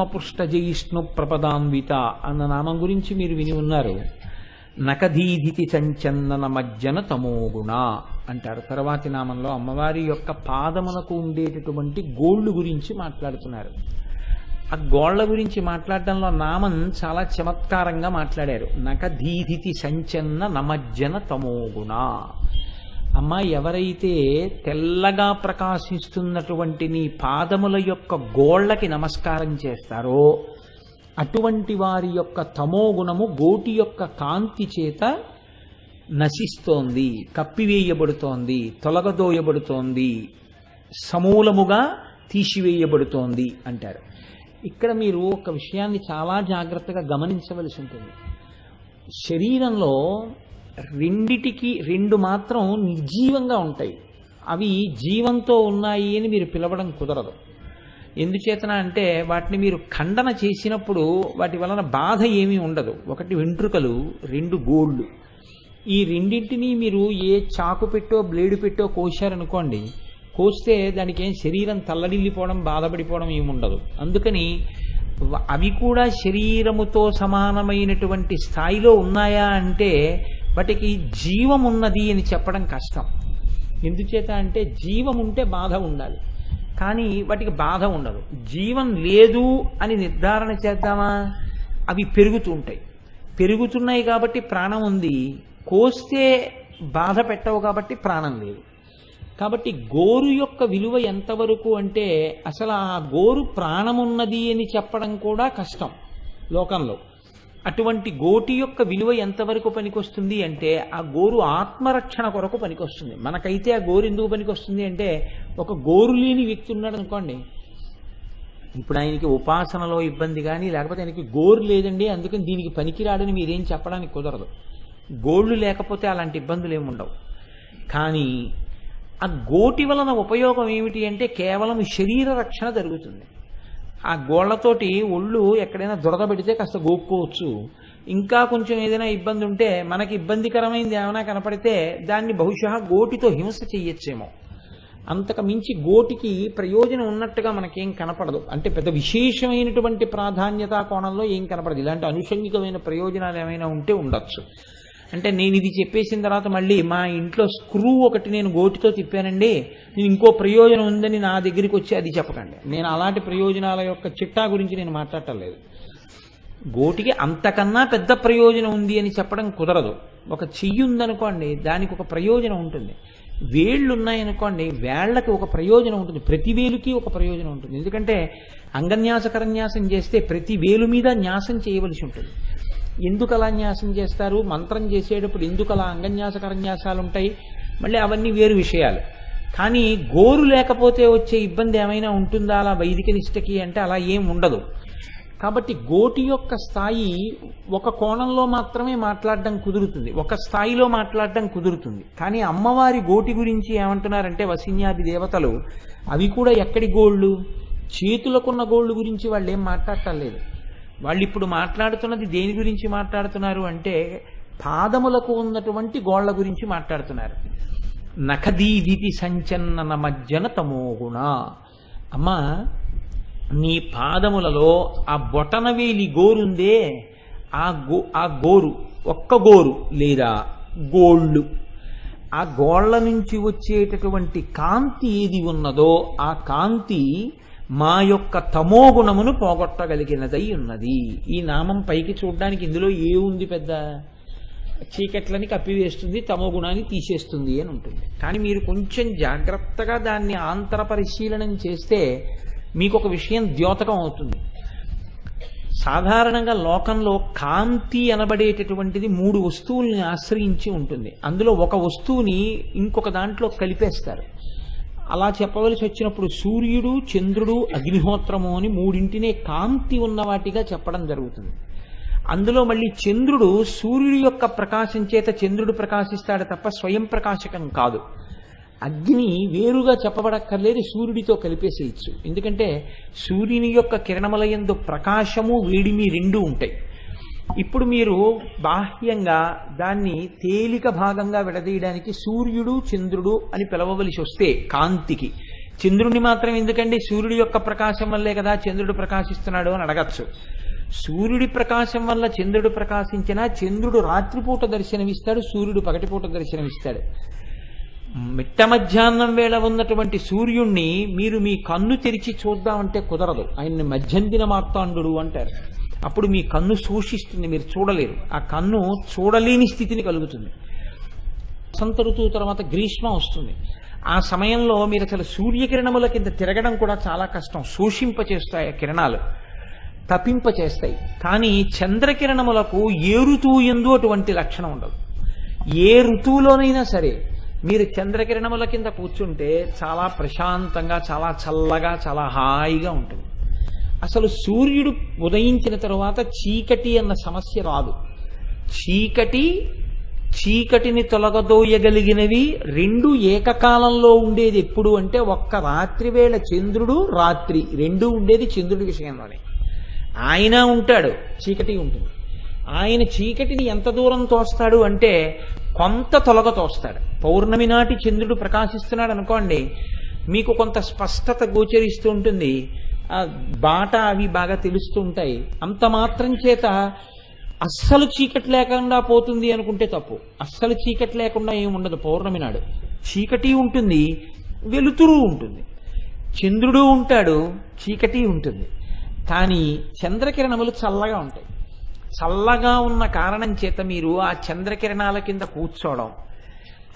పద్మపుష్టజయిష్ణు ప్రపదాన్విత అన్న నామం గురించి మీరు విని ఉన్నారు. నకధీధితి సంచందన మజ్జన తమోగుణ అంటారు. తర్వాతి నామంలో అమ్మవారి యొక్క పాదమునకు ఉండేటటువంటి గోళ్ళు గురించి మాట్లాడుతున్నారు. ఆ గోళ్ల గురించి మాట్లాడడంలో నామం చాలా చమత్కారంగా మాట్లాడారు. నకధీధితి సంచన్న నమజ్జన తమోగుణ. అమ్మ, ఎవరైతే తెల్లగా ప్రకాశిస్తున్నటువంటి నీ పాదముల యొక్క గోళ్లకి నమస్కారం చేస్తారో అటువంటి వారి యొక్క తమోగుణము గోటి యొక్క కాంతి చేత నశిస్తోంది, కప్పివేయబడుతోంది, తొలగదోయబడుతోంది, సమూలముగా తీసివేయబడుతోంది అంటారు. ఇక్కడ మీరు ఒక విషయాన్ని చాలా జాగ్రత్తగా గమనించవలసి ఉంటుంది. శరీరంలో రెండిటికి రెండు మాత్రం నిర్జీవంగా ఉంటాయి. అవి జీవంతో ఉన్నాయి అని మీరు పిలవడం కుదరదు. ఎందుచేతన అంటే వాటిని మీరు ఖండన చేసినప్పుడు వాటి వలన బాధ ఏమీ ఉండదు. ఒకటి వెంట్రుకలు, రెండు గోళ్ళు. ఈ రెండింటినీ మీరు ఏ చాకు పెట్టో బ్లేడు పెట్టో కోశారనుకోండి, కోస్తే దానికి ఏం శరీరం తల్లడిల్లిపోవడం బాధపడిపోవడం ఏముండదు. అందుకని అవి కూడా శరీరముతో సమానమైనటువంటి స్థాయిలో ఉన్నాయా అంటే వాటికి జీవం ఉన్నది అని చెప్పడం కష్టం. ఎందుచేత అంటే జీవం ఉంటే బాధ ఉండాలి, కానీ వాటికి బాధ ఉండదు. జీవం లేదు అని నిర్ధారణ చేద్దామా? అవి పెరుగుతుంటాయి, పెరుగుతున్నాయి కాబట్టి ప్రాణం ఉంది. కోస్తే బాధ పెట్టవు కాబట్టి ప్రాణం లేదు. కాబట్టి గోరు యొక్క విలువ ఎంతవరకు అంటే అసలు ఆ గోరు ప్రాణమున్నది అని చెప్పడం కూడా కష్టం లోకంలో. అటువంటి గోటి యొక్క విలువ ఎంతవరకు పనికొస్తుంది అంటే ఆ గోరు ఆత్మరక్షణ కొరకు పనికొస్తుంది. మనకైతే ఆ గోరు ఎందుకు పనికొస్తుంది అంటే ఒక గోరు లేని వ్యక్తి ఉన్నాడు అనుకోండి, ఇప్పుడు ఆయనకి ఉపాసనలో ఇబ్బంది కానీ లేకపోతే ఆయనకి గోరు లేదండి అందుకని దీనికి పనికిరాడని మీరేం చెప్పడానికి కుదరదు. గోళ్ళు లేకపోతే అలాంటి ఇబ్బందులు ఏముండవు. కానీ ఆ గోటి వలన ఉపయోగం ఏమిటి అంటే కేవలం శరీర రక్షణ జరుగుతుంది. ఆ గోళ్లతోటి ఒళ్ళు ఎక్కడైనా దురద పెడితే కాస్త గోక్కోవచ్చు. ఇంకా కొంచెం ఏదైనా ఇబ్బంది ఉంటే, మనకి ఇబ్బందికరమైంది ఏమైనా కనపడితే దాన్ని బహుశా గోటితో హింస చెయ్యొచ్చేమో. అంతకు మించి గోటికి ప్రయోజనం ఉన్నట్టుగా మనకేం కనపడదు. అంటే పెద్ద విశేషమైనటువంటి ప్రాధాన్యతా కోణంలో ఏం కనపడదు. ఇలాంటి అనుషంగికమైన ప్రయోజనాలు ఏమైనా ఉంటే ఉండొచ్చు. అంటే నేను ఇది చెప్పేసిన తర్వాత మళ్ళీ మా ఇంట్లో స్క్రూ ఒకటి నేను గోటితో తిప్పానండి, నేను ఇంకో ప్రయోజనం ఉందని నా దగ్గరికి వచ్చి అది చెప్పకండి. నేను అలాంటి ప్రయోజనాల యొక్క చిట్టా గురించి నేను మాట్లాడటం లేదు. గోటికి అంతకన్నా పెద్ద ప్రయోజనం ఉంది అని చెప్పడం కుదరదు. ఒక చెయ్యి ఉందనుకోండి, దానికి ఒక ప్రయోజనం ఉంటుంది. వేళ్ళు ఉన్నాయనుకోండి, వేళ్లకి ఒక ప్రయోజనం ఉంటుంది. ప్రతి వేలుకి ఒక ప్రయోజనం ఉంటుంది. ఎందుకంటే అంగన్యాసకరన్యాసం చేస్తే ప్రతి వేలు మీద న్యాసం చేయవలసి ఉంటుంది. ఎందుకు అలా న్యాసం చేస్తారు? మంత్రం చేసేటప్పుడు ఎందుకు అలా అంగన్యాసకరన్యాసాలు ఉంటాయి? మళ్ళీ అవన్నీ వేరు విషయాలు. కానీ గోరు లేకపోతే వచ్చే ఇబ్బంది ఏమైనా ఉంటుందా అలా వైదిక నిష్టకి అంటే అలా ఏం ఉండదు. కాబట్టి గోటి యొక్క స్థాయి ఒక కోణంలో మాత్రమే మాట్లాడడం కుదురుతుంది, ఒక స్థాయిలో మాట్లాడడం కుదురుతుంది. కానీ అమ్మవారి గోటి గురించి ఏమంటున్నారంటే వసిన్యాది దేవతలు అవి కూడా ఎక్కడి గోళ్ళు? చేతులకున్న గోళ్ళు గురించి వాళ్ళు ఏం మాట్లాడటం లేదు. వాళ్ళు ఇప్పుడు మాట్లాడుతున్నది దేని గురించి మాట్లాడుతున్నారు అంటే పాదములకు ఉన్నటువంటి గోళ్ల గురించి మాట్లాడుతున్నారు. నఖదీదితి సంచన్న మజ్జన తమోగుణ. అమ్మా, నీ పాదములలో ఆ బొటనవేలి గోరుందే, ఆ గోరు ఒక్క గోరు లేదా గోళ్ళు, ఆ గోళ్ల నుంచి వచ్చేటటువంటి కాంతి ఏది ఉన్నదో ఆ కాంతి మా యొక్క తమోగుణమును పోగొట్టగలిగినదై ఉన్నది. ఈ నామం పైకి చూడడానికి ఇందులో ఏముంది? పెద్ద చీకట్లని కప్పివేస్తుంది, తమోగుణాన్ని తీసేస్తుంది అని ఉంటుంది. కానీ మీరు కొంచెం జాగ్రత్తగా దాన్ని ఆంతర పరిశీలనం చేస్తే మీకు ఒక విషయం ద్యోతకం అవుతుంది. సాధారణంగా లోకంలో కాంతి అనబడేటటువంటిది 3 వస్తువుల్ని ఆశ్రయించి ఉంటుంది. అందులో ఒక వస్తువుని ఇంకొక దాంట్లో కలిపేస్తారు. అలా చెప్పవలసి వచ్చినప్పుడు సూర్యుడు, చంద్రుడు, అగ్నిహోత్రము అని 3 కాంతి ఉన్న వాటిగా చెప్పడం జరుగుతుంది. అందులో మళ్ళీ చంద్రుడు సూర్యుడి యొక్క ప్రకాశం చేత చంద్రుడు ప్రకాశిస్తాడు తప్ప స్వయం ప్రకాశకం కాదు. అగ్ని వేరుగా చెప్పబడక్కర్లేదు, సూర్యుడితో కలిపేసేయచ్చు. ఎందుకంటే సూర్యుని యొక్క కిరణములయందు ప్రకాశము వేడిమి 2 ఉంటాయి. ఇప్పుడు మీరు బాహ్యంగా దాన్ని తేలిక భాగంగా విడదీయడానికి సూర్యుడు చంద్రుడు అని పిలవవలసి వస్తే కాంతికి, చంద్రుడిని మాత్రం ఎందుకండి, సూర్యుడి యొక్క ప్రకాశం వల్లే కదా చంద్రుడు ప్రకాశిస్తున్నాడు అని అడగచ్చు. సూర్యుడి ప్రకాశం వల్ల చంద్రుడు ప్రకాశించినా చంద్రుడు రాత్రిపూట దర్శనమిస్తాడు, సూర్యుడు పగటిపూట దర్శనమిస్తాడు. మిట్ట మధ్యాహ్నం వేళ ఉన్నటువంటి సూర్యుణ్ణి మీరు మీ కన్ను తెరిచి చూద్దామంటే కుదరదు. ఆయన్ని మధ్యందిన మార్తాండు అంటారు. అప్పుడు మీ కన్ను శోషిస్తుంది, మీరు చూడలేరు. ఆ కన్ను చూడలేని స్థితిని కలుగుతుంది. వసంత ఋతువు తర్వాత గ్రీష్మం వస్తుంది. ఆ సమయంలో మీరు అసలు సూర్యకిరణముల కింద తిరగడం కూడా చాలా కష్టం. శోషింపచేస్తాయి ఆ కిరణాలు, తప్పింపచేస్తాయి. కానీ చంద్రకిరణములకు ఏ ఋతువు ఎందు అటువంటి లక్షణం ఉండదు. ఏ ఋతువులోనైనా సరే మీరు చంద్రకిరణముల కింద కూర్చుంటే చాలా ప్రశాంతంగా, చాలా చల్లగా, చాలా హాయిగా ఉంటుంది. అసలు సూర్యుడు ఉదయించిన తరువాత చీకటి అన్న సమస్య రాదు. చీకటిని తొలగదోయగలిగినవి రెండు ఏకకాలంలో ఉండేది ఎప్పుడు అంటే ఒక్క రాత్రి వేళ చంద్రుడు, రాత్రి రెండు ఉండేది చంద్రుడి విషయంలోనే. ఆయన ఉంటాడు, చీకటి ఉంటుంది. ఆయన చీకటిని ఎంత దూరం తోస్తాడు అంటే కొంత తొలగ తోస్తాడు. పౌర్ణమి నాటి చంద్రుడు ప్రకాశిస్తున్నాడు అనుకోండి, మీకు కొంత స్పష్టత గోచరిస్తూ ఉంటుంది, ఆ బాట అవి బాగా తెలుస్తూ ఉంటాయి. అంత మాత్రం చేత అస్సలు చీకటి లేకుండా పోతుంది అనుకుంటే తప్పు. అస్సలు చీకటి లేకుండా ఏముండదు. పౌర్ణమి నాడు చీకటి ఉంటుంది, వెలుతురు ఉంటుంది, చంద్రుడు ఉంటాడు, చీకటి ఉంటుంది. కానీ చంద్రకిరణములు చల్లగా ఉంటాయి. చల్లగా ఉన్న కారణం చేత మీరు ఆ చంద్రకిరణాల కింద కూర్చోవడం,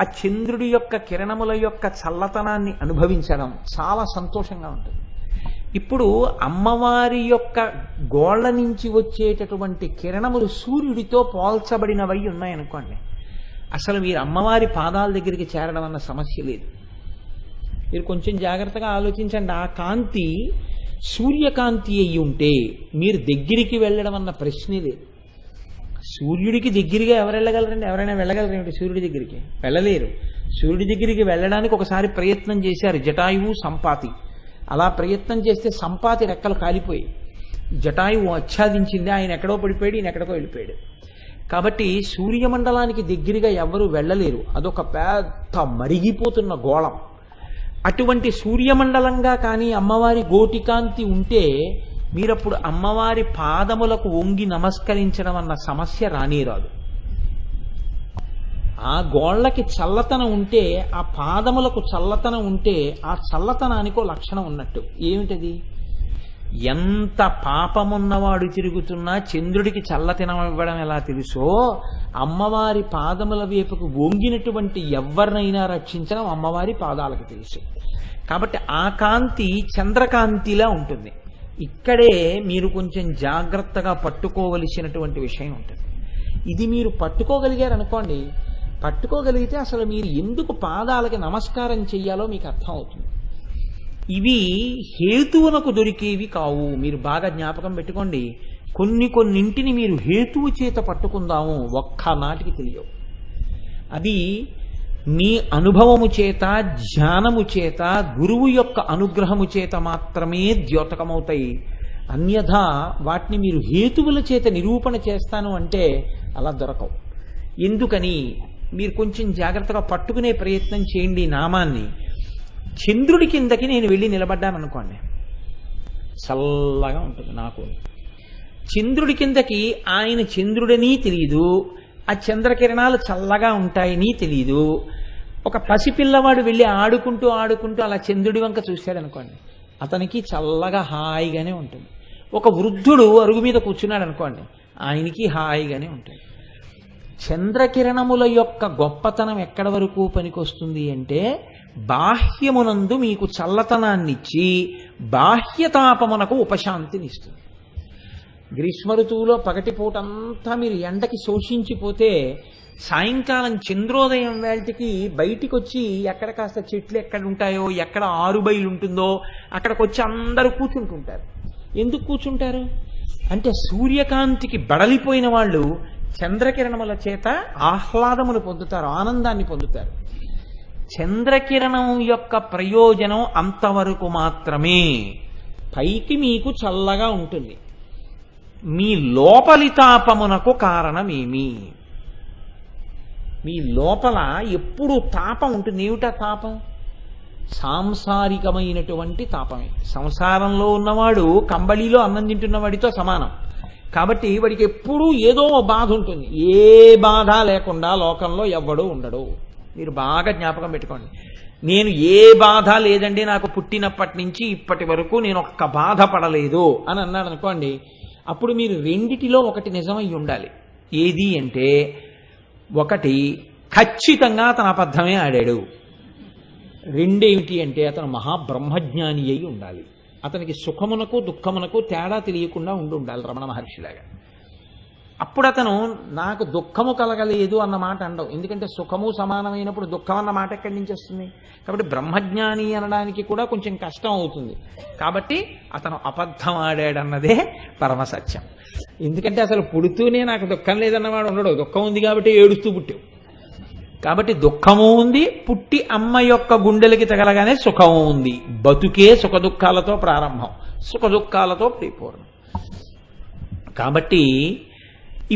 ఆ చంద్రుడి యొక్క కిరణముల యొక్క చల్లతనాన్ని అనుభవించడం చాలా సంతోషంగా ఉంటుంది. ఇప్పుడు అమ్మవారి యొక్క గోళ్ల నుంచి వచ్చేటటువంటి కిరణములు సూర్యుడితో పోల్చబడినవై ఉన్నాయనుకోండి, అసలు మీరు అమ్మవారి పాదాల దగ్గరికి చేరడం అన్న సమస్య లేదు. మీరు కొంచెం జాగ్రత్తగా ఆలోచించండి. ఆ కాంతి సూర్యకాంతి అయి ఉంటే మీరు దగ్గరికి వెళ్ళడం అన్న ప్రశ్నే లేదు. సూర్యుడికి దగ్గరగా ఎవరు వెళ్ళగలరండి? ఎవరైనా వెళ్ళగలరేమిటి సూర్యుడి దగ్గరికి? వెళ్ళలేరు. సూర్యుడి దగ్గరికి వెళ్ళడానికి ఒకసారి ప్రయత్నం చేశారు జటాయువు, సంపాతి. అలా ప్రయత్నం చేస్తే సంపాతి రెక్కలు కాలిపోయి, జటాయువు ఆచ్ఛాదించింది, ఆయన ఎక్కడో పడిపోయాడు, ఈయన ఎక్కడికో వెళ్ళిపోయాడు. కాబట్టి సూర్యమండలానికి దగ్గరగా ఎవరు వెళ్ళలేరు. అదొక పెద్ద మరిగిపోతున్న గోళం. అటువంటి సూర్యమండలంగా కానీ అమ్మవారి గోటికాంతి ఉంటే మీరప్పుడు అమ్మవారి పాదములకు వంగి నమస్కరించడం అన్న సమస్య రానేరాదు. ఆ గోళ్లకి చల్లతనం ఉంటే, ఆ పాదములకు చల్లతనం ఉంటే, ఆ చల్లతనానికో లక్షణం ఉన్నట్టు. ఏమిటది? ఎంత పాపమున్నవాడు తిరుగుతున్నా చంద్రుడికి చల్లతనం ఇవ్వడం ఎలా తెలుసో, అమ్మవారి పాదముల వైపుకు వంగినటువంటి ఎవరినైనా రక్షించడం అమ్మవారి పాదాలకు తెలుసు. కాబట్టి ఆ కాంతి చంద్రకాంతిలా ఉంటుంది. ఇక్కడే మీరు కొంచెం జాగ్రత్తగా పట్టుకోవలసినటువంటి విషయం ఉంటుంది. ఇది మీరు పట్టుకోగలిగారనుకోండి, పట్టుకోగలిగితే అసలు మీరు ఎందుకు పాదాలకి నమస్కారం చెయ్యాలో మీకు అర్థం అవుతుంది. ఇవి హేతువునకు దొరికేవి కావు. మీరు బాగా జ్ఞాపకం పెట్టుకోండి. కొన్నింటిని మీరు హేతువు చేత పట్టుకుందాము, ఒక్కనాటికి తెలియవు. అది మీ అనుభవము చేత, జ్ఞానము చేత, గురువు యొక్క అనుగ్రహము చేత మాత్రమే ద్యోతకమవుతాయి. అన్యథా వాటిని మీరు హేతువుల చేత నిరూపణ చేస్తాను అంటే అలా దొరకవు. ఎందుకని మీరు కొంచెం జాగ్రత్తగా పట్టుకునే ప్రయత్నం చేయండి. నామాన్ని చంద్రుడి కిందకి నేను వెళ్ళి నిలబడ్డాను అనుకోండి, చల్లగా ఉంటుంది నాకు. చంద్రుడి కిందకి ఆయన చంద్రుడని తెలియదు, ఆ చంద్రకిరణాలు చల్లగా ఉంటాయని తెలియదు. ఒక పసిపిల్లవాడు వెళ్ళి ఆడుకుంటూ అలా చంద్రుడి వంక చూశాడు అనుకోండి, అతనికి చల్లగా హాయిగానే ఉంటుంది. ఒక వృద్ధుడు అరుగు మీద కూర్చున్నాడు అనుకోండి, ఆయనకి హాయిగానే ఉంటుంది. చంద్రకిరణముల యొక్క గొప్పతనం ఎక్కడ వరకు పనికొస్తుంది అంటే, బాహ్యమునందు మీకు చల్లతనాన్నిచ్చి బాహ్యతాపమునకు ఉపశాంతినిస్తుంది. గ్రీష్మ ఋతువులో పగటిపూటంతా మీరు ఎండకి శోషించిపోతే సాయంకాలం చంద్రోదయం వేళటికి బయటికి వచ్చి ఎక్కడ కాస్త చెట్లు ఎక్కడ ఉంటాయో, ఎక్కడ ఆరుబయలు ఉంటుందో అక్కడికి వచ్చి అందరూ కూర్చుంటుంటారు. ఎందుకు కూర్చుంటారు అంటే, సూర్యకాంతికి బడలిపోయిన వాళ్ళు చంద్రకిరణముల చేత ఆహ్లాదమును పొందుతారు, ఆనందాన్ని పొందుతారు. చంద్రకిరణం యొక్క ప్రయోజనం అంతవరకు మాత్రమే. పైకి మీకు చల్లగా ఉంటుంది, మీ లోపలి తాపమునకు కారణమేమి? మీ లోపల ఎప్పుడు తాపం ఉంటుంది. ఏమిటా తాపం? సాంసారికమైనటువంటి తాపమే. సంసారంలో ఉన్నవాడు కంబళిలో అన్నం తింటున్న వాడితో సమానం. కాబట్టి వాడికి ఎప్పుడూ ఏదో బాధ ఉంటుంది. ఏ బాధ లేకుండా లోకంలో ఎవ్వడూ ఉండడు. మీరు బాగా జ్ఞాపకం పెట్టుకోండి. నేను ఏ బాధ లేదండి, నాకు పుట్టినప్పటి నుంచి ఇప్పటి వరకు నేను ఒక్క బాధ పడలేదు అని అన్నాడు అనుకోండి, అప్పుడు మీరు రెండిటిలో ఒకటి నిజమై ఉండాలి. ఏది అంటే, ఒకటి ఖచ్చితంగా అతను అబద్ధమే ఆడాడు. రెండేమిటి అంటే, అతను మహాబ్రహ్మజ్ఞాని అయి ఉండాలి. అతనికి సుఖమునకు దుఃఖమునకు తేడా తెలియకుండా ఉండాలి రమణ మహర్షిలాగా. అప్పుడు అతను నాకు దుఃఖము కలగలేదు అన్న మాట అండవు. ఎందుకంటే సుఖము సమానమైనప్పుడు దుఃఖం అన్న మాట ఎక్కడి నుంచి వస్తుంది? కాబట్టి బ్రహ్మజ్ఞాని అనడానికి కూడా కొంచెం కష్టం అవుతుంది. కాబట్టి అతను అబద్ధం ఆడాడన్నదే పరమసత్యం. ఎందుకంటే అసలు పుడుతూనే నాకు దుఃఖం లేదన్నవాడు ఉండడు. దుఃఖం ఉంది కాబట్టి ఏడుస్తూ పుట్టావు. కాబట్టి దుఃఖము ఉంది, పుట్టి అమ్మ యొక్క గుండెలకి తగలగానే సుఖము ఉంది. బతుకే సుఖ దుఃఖాలతో ప్రారంభం, సుఖ దుఃఖాలతో పరిపూర్ణం. కాబట్టి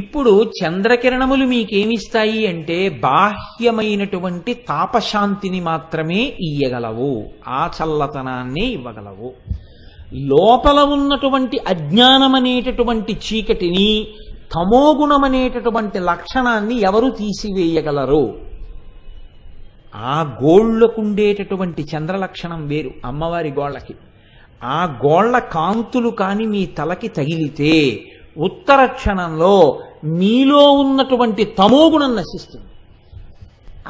ఇప్పుడు చంద్రకిరణములు మీకేమిస్తాయి అంటే బాహ్యమైనటువంటి తాపశాంతిని మాత్రమే ఇయ్యగలవు, ఆ చల్లతనాన్ని ఇవ్వగలవు. లోపల ఉన్నటువంటి అజ్ఞానమనేటటువంటి చీకటిని, తమోగుణమనేటటువంటి లక్షణాన్ని ఎవరు తీసివేయగలరు? ఆ గోళ్లకుండేటటువంటి చంద్రలక్షణం వేరు అమ్మవారి గోళ్లకి. ఆ గోళ్ల కాంతులు కాని మీ తలకి తగిలితే ఉత్తర క్షణంలో మీలో ఉన్నటువంటి తమోగుణం నశిస్తుంది.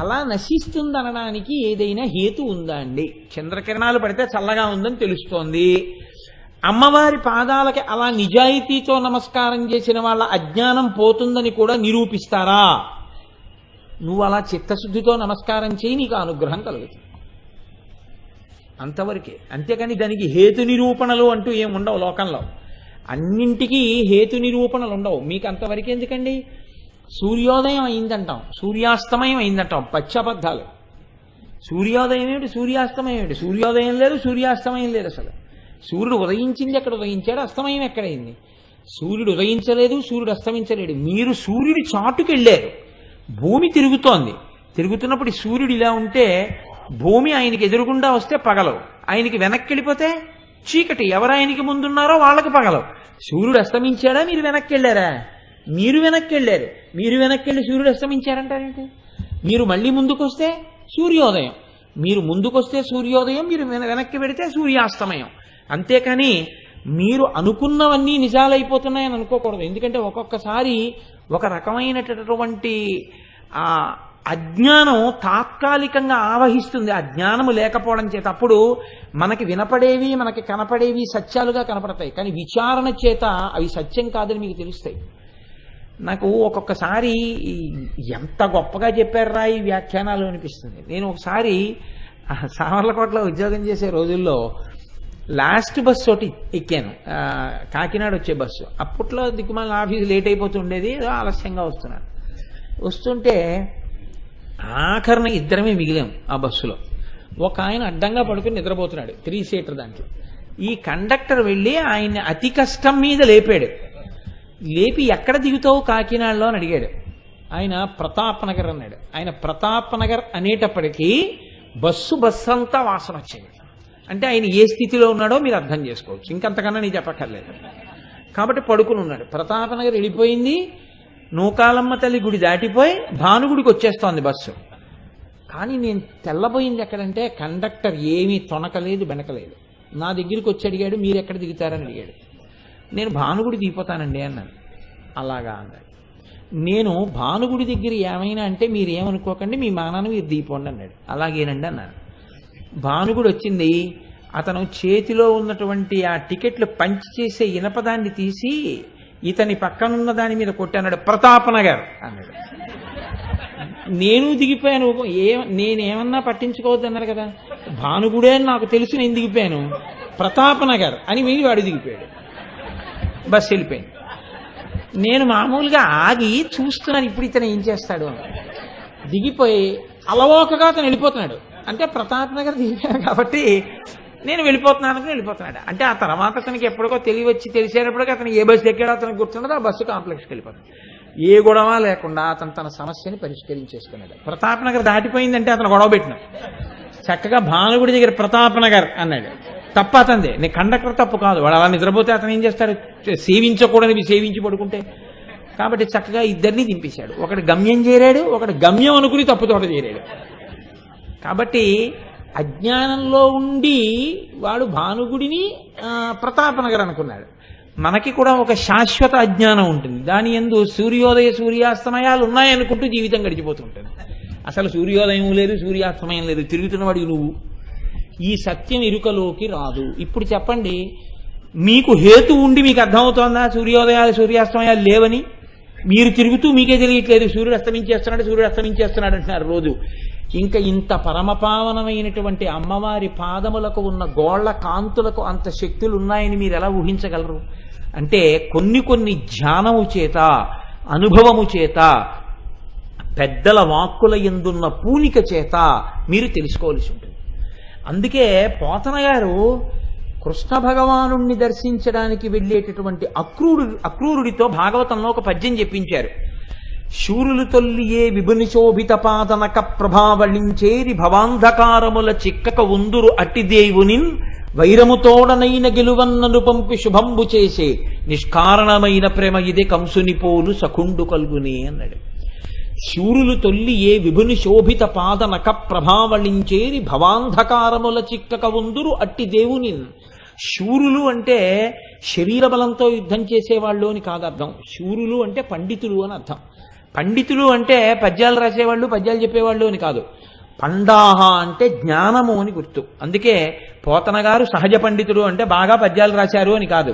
అలా నశిస్తుందనడానికి ఏదైనా హేతు ఉందా అండి? చంద్రకిరణాలు పడితే చల్లగా ఉందని తెలుస్తోంది. అమ్మవారి పాదాలకి అలా నిజాయితీతో నమస్కారం చేసిన వాళ్ళ అజ్ఞానం పోతుందని కూడా నిరూపిస్తారా? నువ్వు అలా చిత్తశుద్ధితో నమస్కారం చేయి, నీకు అనుగ్రహం కలుగుతుంది. అంతవరకే. అంతేకాని దానికి హేతు నిరూపణలు అంటూ ఏం ఉండవు లోకంలో. అన్నింటికీ హేతు నిరూపణలు ఉండవు. మీకు అంతవరకు ఎందుకండి? సూర్యోదయం అయిందంటాం, సూర్యాస్తమయం అయిందంటాం, పచ్చబద్ధాలు. సూర్యోదయం ఏమిటి, సూర్యాస్తమయం ఏమిటి? సూర్యోదయం లేదు, సూర్యాస్తమయం లేదు. అసలు సూర్యుడు ఉదయించింది ఎక్కడ ఉదయించాడు, అస్తమయం ఎక్కడైంది? సూర్యుడు ఉదయించలేదు, సూర్యుడు అస్తమించలేడు. మీరు సూర్యుడి చాటుకెళ్ళారు. భూమి తిరుగుతోంది. తిరుగుతున్నప్పుడు సూర్యుడు ఇలా ఉంటే భూమి ఆయనకి ఎదురుగుండా వస్తే పగలవు, ఆయనకి వెనక్కి వెళ్ళిపోతే చీకటి. ఎవరు ఆయనకి ముందున్నారో వాళ్ళకి పగలవు. సూర్యుడు అస్తమించాడా, మీరు వెనక్కి వెళ్ళారా? మీరు వెనక్కి వెళ్ళారు. మీరు వెనక్కి వెళ్ళి సూర్యుడు అస్తమించారంటారేంటి? మీరు మళ్ళీ ముందుకు వస్తే సూర్యోదయం, మీరు ముందుకొస్తే సూర్యోదయం, మీరు వెనక్కి పెడితే సూర్యాస్తమయం. అంతేకాని మీరు అనుకున్నవన్నీ నిజాలైపోతున్నాయని అనుకోకూడదు. ఎందుకంటే ఒక్కొక్కసారి ఒక రకమైనటువంటి ఆ అజ్ఞానం తాత్కాలికంగా ఆవహిస్తుంది. ఆ జ్ఞానము లేకపోవడం చేత అప్పుడు మనకి వినపడేవి, మనకి కనపడేవి సత్యాలుగా కనపడతాయి. కానీ విచారణ చేత అవి సత్యం కాదని మీకు తెలుస్తాయి. నాకు ఒక్కొక్కసారి ఎంత గొప్పగా చెప్పారా ఈ వ్యాఖ్యానాలు అనిపిస్తుంది. నేను ఒకసారి సామర్లకోటలో ఉద్యోగం చేసే రోజుల్లో లాస్ట్ బస్సు ఒకటి ఎక్కాను, కాకినాడ వచ్చే బస్సు. అప్పట్లో దిక్కుమాల ఆఫీసు లేట్ అయిపోతుండేది, ఏదో ఆలస్యంగా వస్తున్నాను. వస్తుంటే ఆఖరణ ఇద్దరమే మిగిలాం ఆ బస్సులో. ఒక ఆయన అడ్డంగా పడుకుని నిద్రపోతున్నాడు, 3 సీటర్ దాంట్లో. ఈ కండక్టర్ వెళ్ళి ఆయన్ని అతి కష్టం మీద లేపాడు. లేపి ఎక్కడ దిగుతావు కాకినాడలో అని అడిగాడు. ఆయన ప్రతాప్ నగర్ అన్నాడు. ఆయన ప్రతాప్ నగర్ అనేటప్పటికీ బస్సు అంతా వాసన వచ్చేది. అంటే ఆయన ఏ స్థితిలో ఉన్నాడో మీరు అర్థం చేసుకోవచ్చు. ఇంకంతకన్నా నేను చెప్పక్కర్లేదు. కాబట్టి పడుకుని ఉన్నాడు. ప్రతాపనగర్ వెళ్ళిపోయింది, నూకాలమ్మ తల్లి గుడి దాటిపోయి భానుగుడికి వచ్చేస్తోంది బస్సు. కానీ నేను తెల్లబోయింది ఎక్కడంటే కండక్టర్ ఏమీ తొనకలేదు, బెనకలేదు. నా దగ్గరికి వచ్చి అడిగాడు, మీరు ఎక్కడ దిగుతారని అడిగాడు. నేను భానుగుడి దిగిపోతానండి అన్నాను. అలాగా అన్నాడు. నేను భానుగుడి దగ్గర ఏమైనా అంటే మీరు ఏమనుకోకండి, మీ మానాన్ని మీరు దిగిపోండి అన్నాడు. అలాగేనండి అన్నాను. భానుగుడు వచ్చింది. అతను చేతిలో ఉన్నటువంటి ఆ టికెట్లు పంచి చేసే ఇనపదాన్ని తీసి ఇతని పక్కనున్న దాని మీద కొట్టన్నాడు. ప్రతాపనగర్ అన్నాడు. నేను దిగిపోయాను. నేనేమన్నా పట్టించుకోవద్దు అన్నారు కదా. భానుగుడే అని నాకు తెలుసు, నేను దిగిపోయాను. ప్రతాపనగర్ అని మీరు వాడు దిగిపోయాడు. బస్సు వెళ్ళిపోయింది. నేను మామూలుగా ఆగి చూస్తున్నాను, ఇప్పుడు ఇతను ఏం చేస్తాడు అని. దిగిపోయి అలవోకగా అతను వెళ్ళిపోతున్నాడు. అంటే ప్రతాప్ నగర్ దిగాడు కాబట్టి నేను వెళ్ళిపోతున్నాడు. అంటే ఆ తర్వాత అతనికి ఎప్పటికో తెలిసేటప్పటికీ అతను ఏ బస్సు ఎక్కాడో అతనికి గుర్తుండదు. ఆ బస్సు కాంప్లెక్స్కి వెళ్ళిపోతాడు. ఏ గొడవ లేకుండా అతను తన సమస్యని పరిష్కరించేసుకున్నాడు. ప్రతాప్ నగర్ దాటిపోయిందంటే అతను గొడవ పెట్టినాడు. చక్కగా భానుగుడి దగ్గర ప్రతాప్ నగర్ అన్నాడు. తప్ప అతందే, నీ కండక్టర్ తప్పు కాదు. వాడు అలా నిద్రపోతే అతను ఏం చేస్తాడు? సేవించకూడనివి సేవించి పడుకుంటే. కాబట్టి చక్కగా ఇద్దరిని దింపేశాడు. ఒకటి గమ్యం చేరాడు, ఒకటి గమ్యం అనుకుని తప్పుతోట చేరాడు. కాబట్టి అజ్ఞానంలో ఉండి వాడు భానుగుడిని ప్రతాపనగర్ అనుకున్నాడు. మనకి కూడా ఒక శాశ్వత అజ్ఞానం ఉంటుంది. దాని యందు సూర్యోదయ సూర్యాస్తమయాలు ఉన్నాయనుకుంటూ జీవితం గడిచిపోతుంటుంది. అసలు సూర్యోదయం లేదు, సూర్యాస్తమయం లేదు, తిరుగుతున్నవాడు నువ్వు. ఈ సత్యం ఇరుకలోకి రాదు. ఇప్పుడు చెప్పండి, మీకు హేతు ఉండి మీకు అర్థమవుతోందా సూర్యోదయాలు సూర్యాస్తమయాలు లేవని? మీరు తిరుగుతూ మీకే తెలియట్లేదు సూర్యుడు అస్తమించేస్తున్నాడు అంటున్నారు రోజు. ఇంకా ఇంత పరమపావనమైనటువంటి అమ్మవారి పాదములకు ఉన్న గోళ్ల కాంతులకు అంత శక్తులు ఉన్నాయని మీరు ఎలా ఊహించగలరు? అంటే కొన్ని ధ్యానము చేత, అనుభవము చేత, పెద్దల వాక్కుల యందున్న పూనిక చేత మీరు తెలుసుకోవాల్సి ఉంటుంది. అందుకే పోతన గారు కృష్ణ భగవాను దర్శించడానికి వెళ్ళేటటువంటి అక్రూరుడితో భాగవతంలో ఒక పద్యం చెప్పించారు. శూరులు తొల్లియే విభుని శోభిత పాదనక ప్రభావళించేరి భవాంధకారముల చిక్కక ఉందురు అట్టిదేవునిన్ వైరముతోడనైన గెలువన్నను పంపి శుభంబు చేసే నిష్కారణమైన ప్రేమ ఇదే కంసుని పోలు సఖుండు కల్గునే అన్నాడు. శూరులు తొల్లి ఏ విభుని శోభిత పాదనక ప్రభావళించేరి భవాంధకారముల చిక్కక ఉందురు అట్టి దేవుని. శూరులు అంటే శరీర బలంతో యుద్ధం చేసేవాళ్ళు అని కాదు అర్థం. శూరులు అంటే పండితులు అని అర్థం. పండితులు అంటే పద్యాలు రాసేవాళ్ళు, పద్యాలు చెప్పేవాళ్ళు అని కాదు. పండాహ అంటే జ్ఞానము అని గుర్తు. అందుకే పోతన గారు సహజ పండితుడు అంటే బాగా పద్యాలు రాశారు అని కాదు.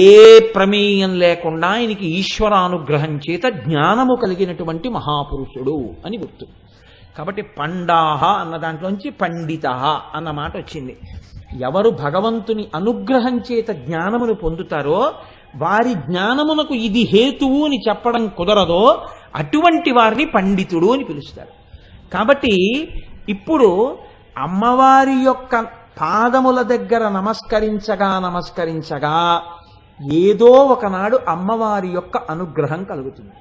ఏ ప్రమేయం లేకుండా ఆయనకి ఈశ్వరానుగ్రహం చేత జ్ఞానము కలిగినటువంటి మహాపురుషుడు అని గుర్తు. కాబట్టి పండాహ అన్న దాంట్లోంచి పండిత అన్న మాట వచ్చింది. ఎవరు భగవంతుని అనుగ్రహం చేత జ్ఞానమును పొందుతారో వారి జ్ఞానమునకు ఇది హేతువు అని చెప్పడం కుదరదో అటువంటి వారిని పండితుడు అని పిలుస్తారు. కాబట్టి ఇప్పుడు అమ్మవారి యొక్క పాదముల దగ్గర నమస్కరించగా ఏదో ఒకనాడు అమ్మవారి యొక్క అనుగ్రహం కలుగుతుంది.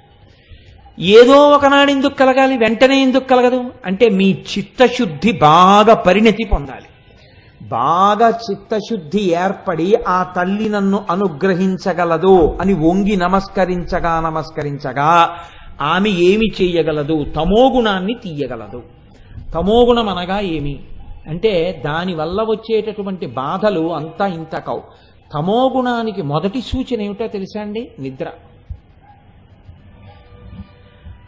ఏదో ఒకనాడు ఎందుకు కలగాలి? వెంటనే ఎందుకు కలగదు? అంటే మీ చిత్తశుద్ధి బాగా పరిణతి పొందాలి. బాగా చిత్తశుద్ధి ఏర్పడి ఆ తల్లి నన్ను అనుగ్రహించగలదు అని వంగి నమస్కరించగా ఆమె ఏమి చేయగలదు? తమోగుణాన్ని తీయగలదు. తమోగుణం అనగా ఏమి అంటే దానివల్ల వచ్చేటటువంటి బాధలు అంతా ఇంత కావు. తమోగుణానికి మొదటి సూచన ఏమిటో తెలుసా అండి? నిద్ర.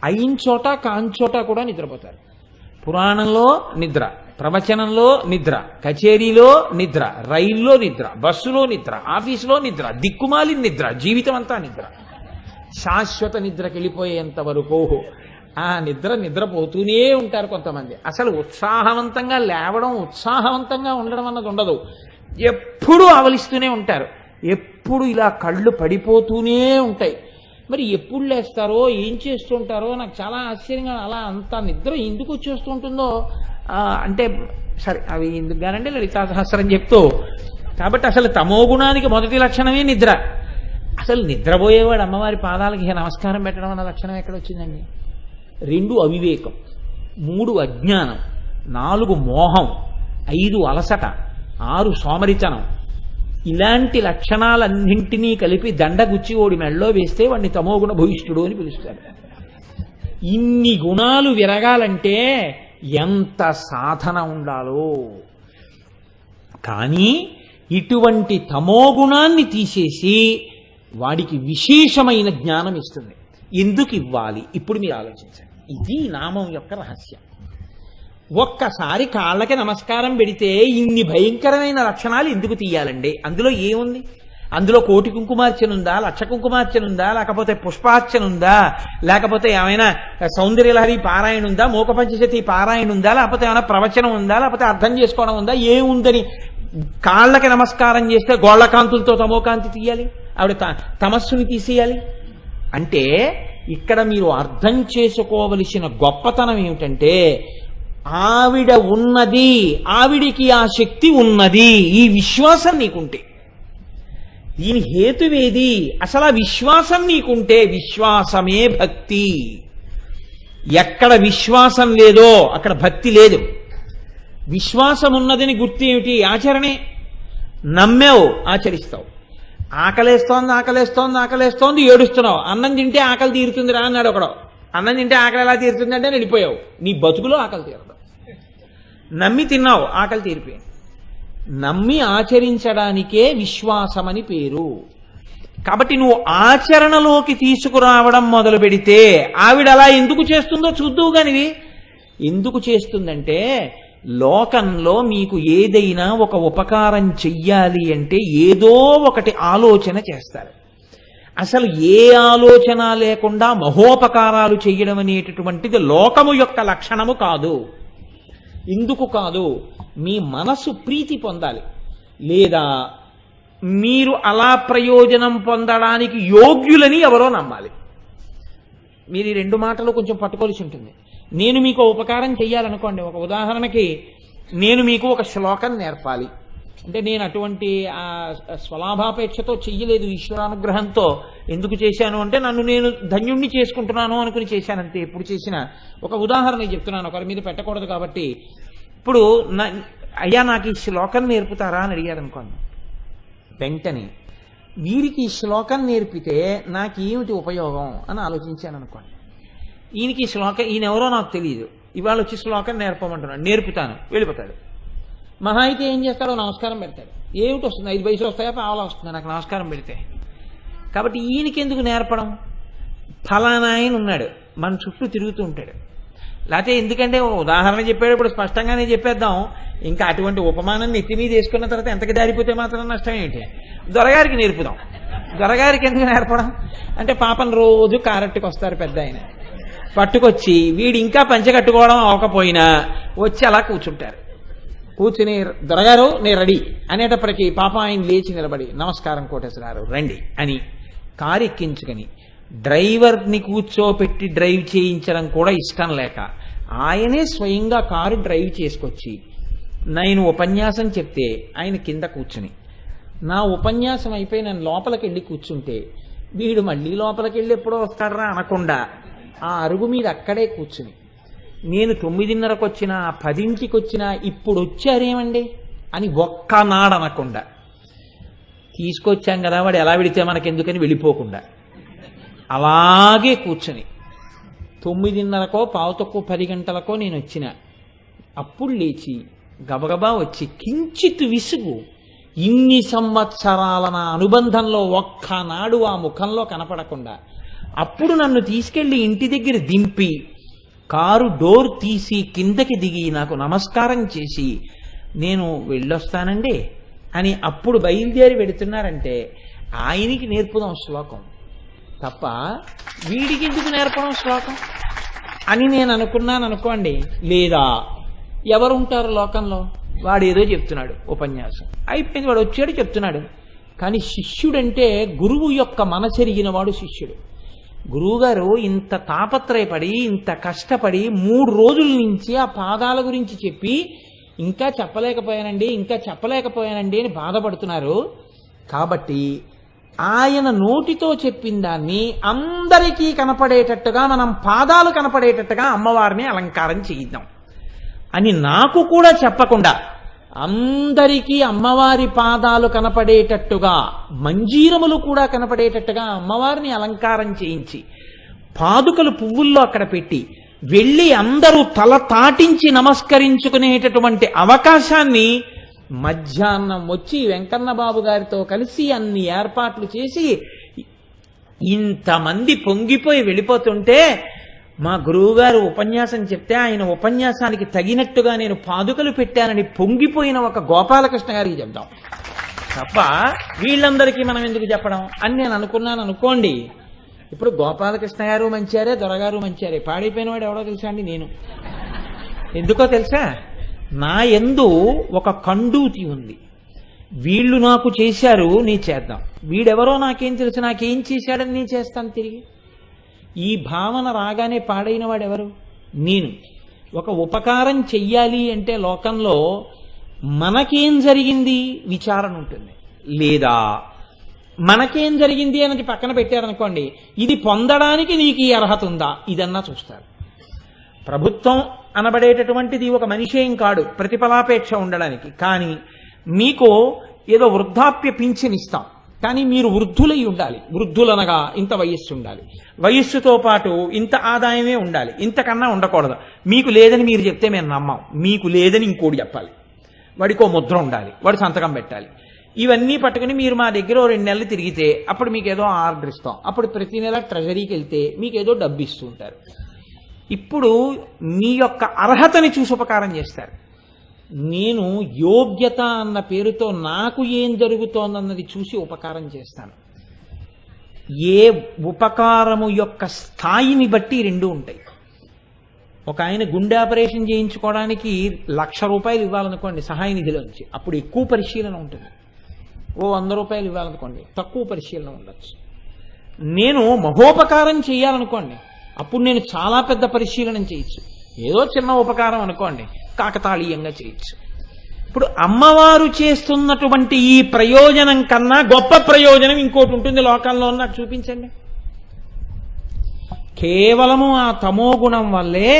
అయిన చోట కాంచోట కూడా నిద్రపోతారు. పురాణంలో నిద్ర, ప్రవచనంలో నిద్ర, కచేరీలో నిద్ర, రైల్లో నిద్ర, బస్సులో నిద్ర, ఆఫీసులో నిద్ర, దిక్కుమాలి నిద్ర, జీవితం అంతా నిద్ర. శాశ్వత నిద్రకి వెళ్ళిపోయేంత వరకు ఆ నిద్రపోతూనే ఉంటారు కొంతమంది. అసలు ఉత్సాహవంతంగా లేవడం, ఉత్సాహవంతంగా ఉండడం అన్నది ఉండదు. ఎప్పుడూ ఆవలిస్తూనే ఉంటారు. ఎప్పుడు ఇలా కళ్ళు పడిపోతూనే ఉంటాయి. మరి ఎప్పుడు లేస్తారో, ఏం చేస్తుంటారో నాకు చాలా ఆశ్చర్యంగా. అలా అంత నిద్ర ఎందుకు వచ్చేస్తూ ఉంటుందో అంటే సరే అవి ఎందుకు కానండి లలితా సహస్రం చెప్తూ. కాబట్టి అసలు తమోగుణానికి మొదటి లక్షణమే నిద్ర. అసలు నిద్రపోయేవాడు అమ్మవారి పాదాలకి నమస్కారం పెట్టడం అన్న లక్షణం ఎక్కడ వచ్చిందండి? 2 అవివేకం, 3 అజ్ఞానం, 4 మోహం, 5 అలసట, 6 సోమరితనం. ఇలాంటి లక్షణాలన్నింటినీ కలిపి దండగుచ్చి ఓడి మెళ్ళలో వేస్తే వాడిని తమోగుణ భూయిష్ఠుడు అని పిలుస్తారు. ఇన్ని గుణాలు విరగాలంటే ఎంత సాధన ఉండాలో. కానీ ఇటువంటి తమోగుణాన్ని తీసేసి వాడికి విశేషమైన జ్ఞానం ఇస్తుంది. ఎందుకు ఇవ్వాలి? ఇప్పుడు మీరు ఆలోచించండి. ఇది నామం యొక్క రహస్యం. ఒక్కసారి కాళ్ళకి నమస్కారం పెడితే ఇన్ని భయంకరమైన లక్షణాలు ఎందుకు తీయాలండి? అందులో ఏముంది? అందులో 1,000 కుంకుమార్చన ఉందా, 1,00,000 కుంకుమార్చన ఉందా, లేకపోతే పుష్పార్చన ఉందా, లేకపోతే ఏమైనా సౌందర్యలహరి పారాయణ ఉందా, మూకపంచశతి పారాయణ ఉందా, లేకపోతే ఏమైనా ప్రవచనం ఉందా, లేకపోతే అర్థం చేసుకోవడం ఉందా? ఏముందని కాళ్ళకి నమస్కారం చేస్తే గోళ్లకాంతులతో తమోకాంతి తీయాలి, ఆవిడ తమస్సుని తీసేయాలి? అంటే ఇక్కడ మీరు అర్థం చేసుకోవలసిన గొప్పతనం ఏమిటంటే ఆవిడ ఉన్నది, ఆవిడికి ఆ శక్తి ఉన్నది, ఈ విశ్వాసం నీకుంటే. దీని హేతువేది? అసలు ఆ విశ్వాసం నీకుంటే విశ్వాసమే భక్తి. ఎక్కడ విశ్వాసం లేదో అక్కడ భక్తి లేదు. విశ్వాసం ఉన్నదని గుర్తు ఏమిటి? ఆచరణే. నమ్మావు, ఆచరిస్తావు. ఆకలేస్తోంది ఆకలేస్తోంది ఆకలేస్తోంది ఏడుస్తున్నావు. అన్నం తింటే ఆకలి తీరుతుందిరా అన్నాడు ఒకడు. అన్నం తింటే ఆకలి ఎలా తీరుతుంది అంటే వెళ్ళిపోయావు. నీ బతుకులో ఆకలి తీరదు. నమ్మి తిన్నావు, ఆకలి తీరిపోయింది. నమ్మి ఆచరించడానికే విశ్వాసమని పేరు. కాబట్టి నువ్వు ఆచరణలోకి తీసుకురావడం మొదలు పెడితే ఆవిడ అలా ఎందుకు చేస్తుందో చూద్దువు కానివి. ఎందుకు చేస్తుందంటే లోకంలో మీకు ఏదైనా ఒక ఉపకారం చెయ్యాలి అంటే ఏదో ఒకటి ఆలోచన చేస్తారు. అసలు ఏ ఆలోచన లేకుండా మహోపకారాలు చెయ్యడం అనేటటువంటిది లోకము యొక్క లక్షణము కాదు. ఎందుకు కాదు? మీ మనసు ప్రీతి పొందాలి, లేదా మీరు అలా ప్రయోజనం పొందడానికి యోగ్యులని ఎవరో నమ్మాలి. మీరు ఈ రెండు మాటలు కొంచెం పట్టుకోవాల్సి ఉంటుంది. నేను మీకు ఉపకారం చెయ్యాలనుకోండి, ఒక ఉదాహరణకి నేను మీకు ఒక శ్లోకం నేర్పాలి అంటే నేను అటువంటి స్వలాభాపేక్షతో చెయ్యలేదు, ఈశ్వరానుగ్రహంతో. ఎందుకు చేశాను అంటే నన్ను నేను ధన్యుణ్ణి చేసుకుంటున్నాను అనుకుని చేశానంతే. ఎప్పుడు చేసినా ఒక ఉదాహరణ చెప్తున్నాను, ఒకరి మీద పెట్టకూడదు కాబట్టి. ఇప్పుడు అయ్యా నాకు ఈ శ్లోకం నేర్పుతారా అని అడిగారు అనుకోండి, వెంటనే వీరికి ఈ శ్లోకం నేర్పితే నాకేమిటి ఉపయోగం అని ఆలోచించాను అనుకోండి. ఈయనకి ఈ శ్లోకం, ఈయన ఎవరో నాకు తెలియదు, ఇవాళ వచ్చి శ్లోకం నేర్పమంటున్నాడు, నేర్పుతాను, వెళ్ళిపోతాడు. మహా అయితే ఏం చేస్తాడో నమస్కారం పెడతాడు. ఏమిటి వస్తుంది? 5 పైసలు వస్తాయా, పావలా వస్తుంది నాకు నమస్కారం పెడితే. కాబట్టి ఈయనకి ఎందుకు నేర్పడం? ఫలానా ఆయన ఉన్నాడు మన చుట్టూ తిరుగుతూ ఉంటాడు. లేకపోతే ఎందుకంటే ఉదాహరణ చెప్పేటప్పుడు స్పష్టంగానే చెప్పేద్దాం. ఇంకా అటువంటి ఉపమానాన్ని ఎత్తి మీద వేసుకున్న తర్వాత ఎంతకి దారిపోతే మాత్రం నష్టం ఏంటి? దొరగారికి నేర్పుదాం. దొరగారికి ఎందుకు నేర్పడం అంటే పాపం రోజు కారట్టుకు వస్తారు పెద్ద ఆయన, పట్టుకొచ్చి వీడు ఇంకా పంచె కట్టుకోవడం అవకపోయినా వచ్చి అలా కూర్చుంటారు. కూర్చుని దొరగారు నేను రెడీ అనేటప్పటికీ పాపం ఆయన లేచి నిలబడి నమస్కారం కోటేశ్వరారు రండి అని కారు ఎక్కించుకొని డ్రైవర్ని కూర్చోపెట్టి డ్రైవ్ చేయించడం కూడా ఇష్టం లేక ఆయనే స్వయంగా కారు డ్రైవ్ చేసుకొచ్చి నేను ఉపన్యాసం చెప్తే ఆయన కింద కూర్చుని నా ఉపన్యాసం అయిపోయి నేను లోపలికి వెళ్ళి కూర్చుంటే వీడు మళ్ళీ లోపలికి వెళ్ళి ఎప్పుడో వస్తాడరా అనకుండా ఆ అరుగు మీద అక్కడే కూర్చుని నేను 9:30కు వచ్చినా 10ంటికి వచ్చినా ఇప్పుడు వచ్చారేమండి అని ఒక్కనాడు అనకుండా తీసుకొచ్చాం కదా వాడు ఎలా విడితే మనకెందుకని వెళ్ళిపోకుండా అలాగే కూర్చొని 9:30కో 9:45 గంటలకో నేను వచ్చిన అప్పుడు లేచి గబగబా వచ్చి కించిత్ విసుగు ఇన్ని సంవత్సరాల నా అనుబంధంలో ఒక్కనాడు ఆ ముఖంలో కనపడకుండా అప్పుడు నన్ను తీసుకెళ్లి ఇంటి దగ్గర దింపి కారు డోర్ తీసి కిందకి దిగి నాకు నమస్కారం చేసి నేను వెళ్ళొస్తానండి అని అప్పుడు బయలుదేరి వెడుతున్నారంటే ఆయనకి నేర్పుదాం శ్లోకం తప్ప వీడికి ఎందుకు నేర్పడం శ్లోకం అని నేను అనుకున్నాను అనుకోండి. లేదా ఎవరుంటారు లోకంలో, వాడు ఏదో చెప్తున్నాడు ఉపన్యాసం అయిపోయింది, వాడు వచ్చాడు చెప్తున్నాడు. కానీ శిష్యుడంటే గురువు యొక్క మనసెరిగిన వాడు శిష్యుడు. గురువుగారు ఇంత తాపత్రయపడి ఇంత కష్టపడి 3 రోజుల నుంచి ఆ పాదాల గురించి చెప్పి ఇంకా చెప్పలేకపోయానండి అని బాధపడుతున్నారు. కాబట్టి ఆయన నోటితో చెప్పిన దాన్ని అందరికీ కనపడేటట్టుగా మనం పాదాలు కనపడేటట్టుగా అమ్మవారిని అలంకారం చేయిద్దాం అని నాకు కూడా చెప్పకుండా అందరికీ అమ్మవారి పాదాలు కనపడేటట్టుగా మంజీరములు కూడా కనపడేటట్టుగా అమ్మవారిని అలంకారం చేయించి పాదుకలు పువ్వుల్లో అక్కడ పెట్టి వెళ్ళి అందరూ తల తాటించి నమస్కరించుకునేటటువంటి అవకాశాన్ని మధ్యాహ్నం వచ్చి వెంకన్న బాబు గారితో కలిసి అన్ని ఏర్పాట్లు చేసి ఇంతమంది పొంగిపోయి వెళ్ళిపోతుంటే మా గురువుగారు ఉపన్యాసం చెప్తే ఆయన ఉపన్యాసానికి తగినట్టుగా నేను పాదుకలు పెట్టానని పొంగిపోయిన ఒక గోపాలకృష్ణ గారికి చెప్దాం తప్ప వీళ్ళందరికీ మనం ఎందుకు చెప్పడం అని నేను అనుకున్నాను అనుకోండి. ఇప్పుడు గోపాలకృష్ణ గారు మంచారే, దొరగారు మంచారే, పాడైపోయిన వాడు ఎవడో తెలుసా అండి నేను. ఎందుకో తెలుసా, నా యందు ఒక కండూతి ఉంది. వీళ్ళు నాకు చేశారు నీ చేద్దాం, వీడెవరో నాకేం తెలుసు, నాకేం చేశాడని నీ చేస్తాను తిరిగి. ఈ భావన రాగానే పాడైన వాడెవరు? నేను. ఒక ఉపకారం చెయ్యాలి అంటే లోకంలో మనకేం జరిగింది విచారణ ఉంటుంది, లేదా మనకేం జరిగింది అనేది పక్కన పెట్టారనుకోండి, ఇది పొందడానికి నీకు ఈ అర్హత ఉందా ఇదన్నా చూస్తారు. ప్రభుత్వం అనబడేటటువంటిది ఒక మనిషేం కాడు ప్రతిఫలాపేక్ష ఉండడానికి. కానీ మీకు ఏదో వృద్ధాప్య పింఛన్ ఇస్తాం, కానీ మీరు వృద్ధులై ఉండాలి. వృద్ధులనగా ఇంత వయస్సు ఉండాలి, వయస్సుతో పాటు ఇంత ఆదాయమే ఉండాలి, ఇంతకన్నా ఉండకూడదు. మీకు లేదని మీరు చెప్తే మేము నమ్మం. మీకు లేదని ఇంకోటి చెప్పాలి, వాడికో ముద్ర ఉండాలి, వాడు సంతకం పెట్టాలి. ఇవన్నీ పట్టుకుని మీరు మా దగ్గర 2 నెలలు తిరిగితే అప్పుడు మీకు ఏదో ఆర్డర్ ఇస్తాం. అప్పుడు ప్రతి నెల ట్రెజరీకి వెళ్తే మీకు ఏదో డబ్బు ఇస్తూ ఉంటారు. ఇప్పుడు మీ యొక్క అర్హతని చూసి ఉపకారం చేస్తారు. నేను యోగ్యత అన్న పేరుతో నాకు ఏం జరుగుతోందన్నది చూసి ఉపకారం చేస్తాను. ఏ ఉపకారము యొక్క స్థాయిని బట్టి 2 ఉంటాయి. ఒక ఆయన గుండె ఆపరేషన్ చేయించుకోవడానికి ₹1,00,000 ఇవ్వాలనుకోండి సహాయ నిధిలోంచి, అప్పుడు ఎక్కువ పరిశీలన ఉంటుంది. ఓ ₹100 ఇవ్వాలనుకోండి, తక్కువ పరిశీలన ఉండొచ్చు. నేను మహోపకారం చేయాలనుకోండి, అప్పుడు నేను చాలా పెద్ద పరిశీలన చేయొచ్చు. ఏదో చిన్న ఉపకారం అనుకోండి, కాకతాళీయంగా చేయొచ్చు. ఇప్పుడు అమ్మవారు చేస్తున్నటువంటి ఈ ప్రయోజనం కన్నా గొప్ప ప్రయోజనం ఇంకోటి ఉంటుంది లోకంలో, నాకు చూపించండి. కేవలము ఆ తమోగుణం వల్లే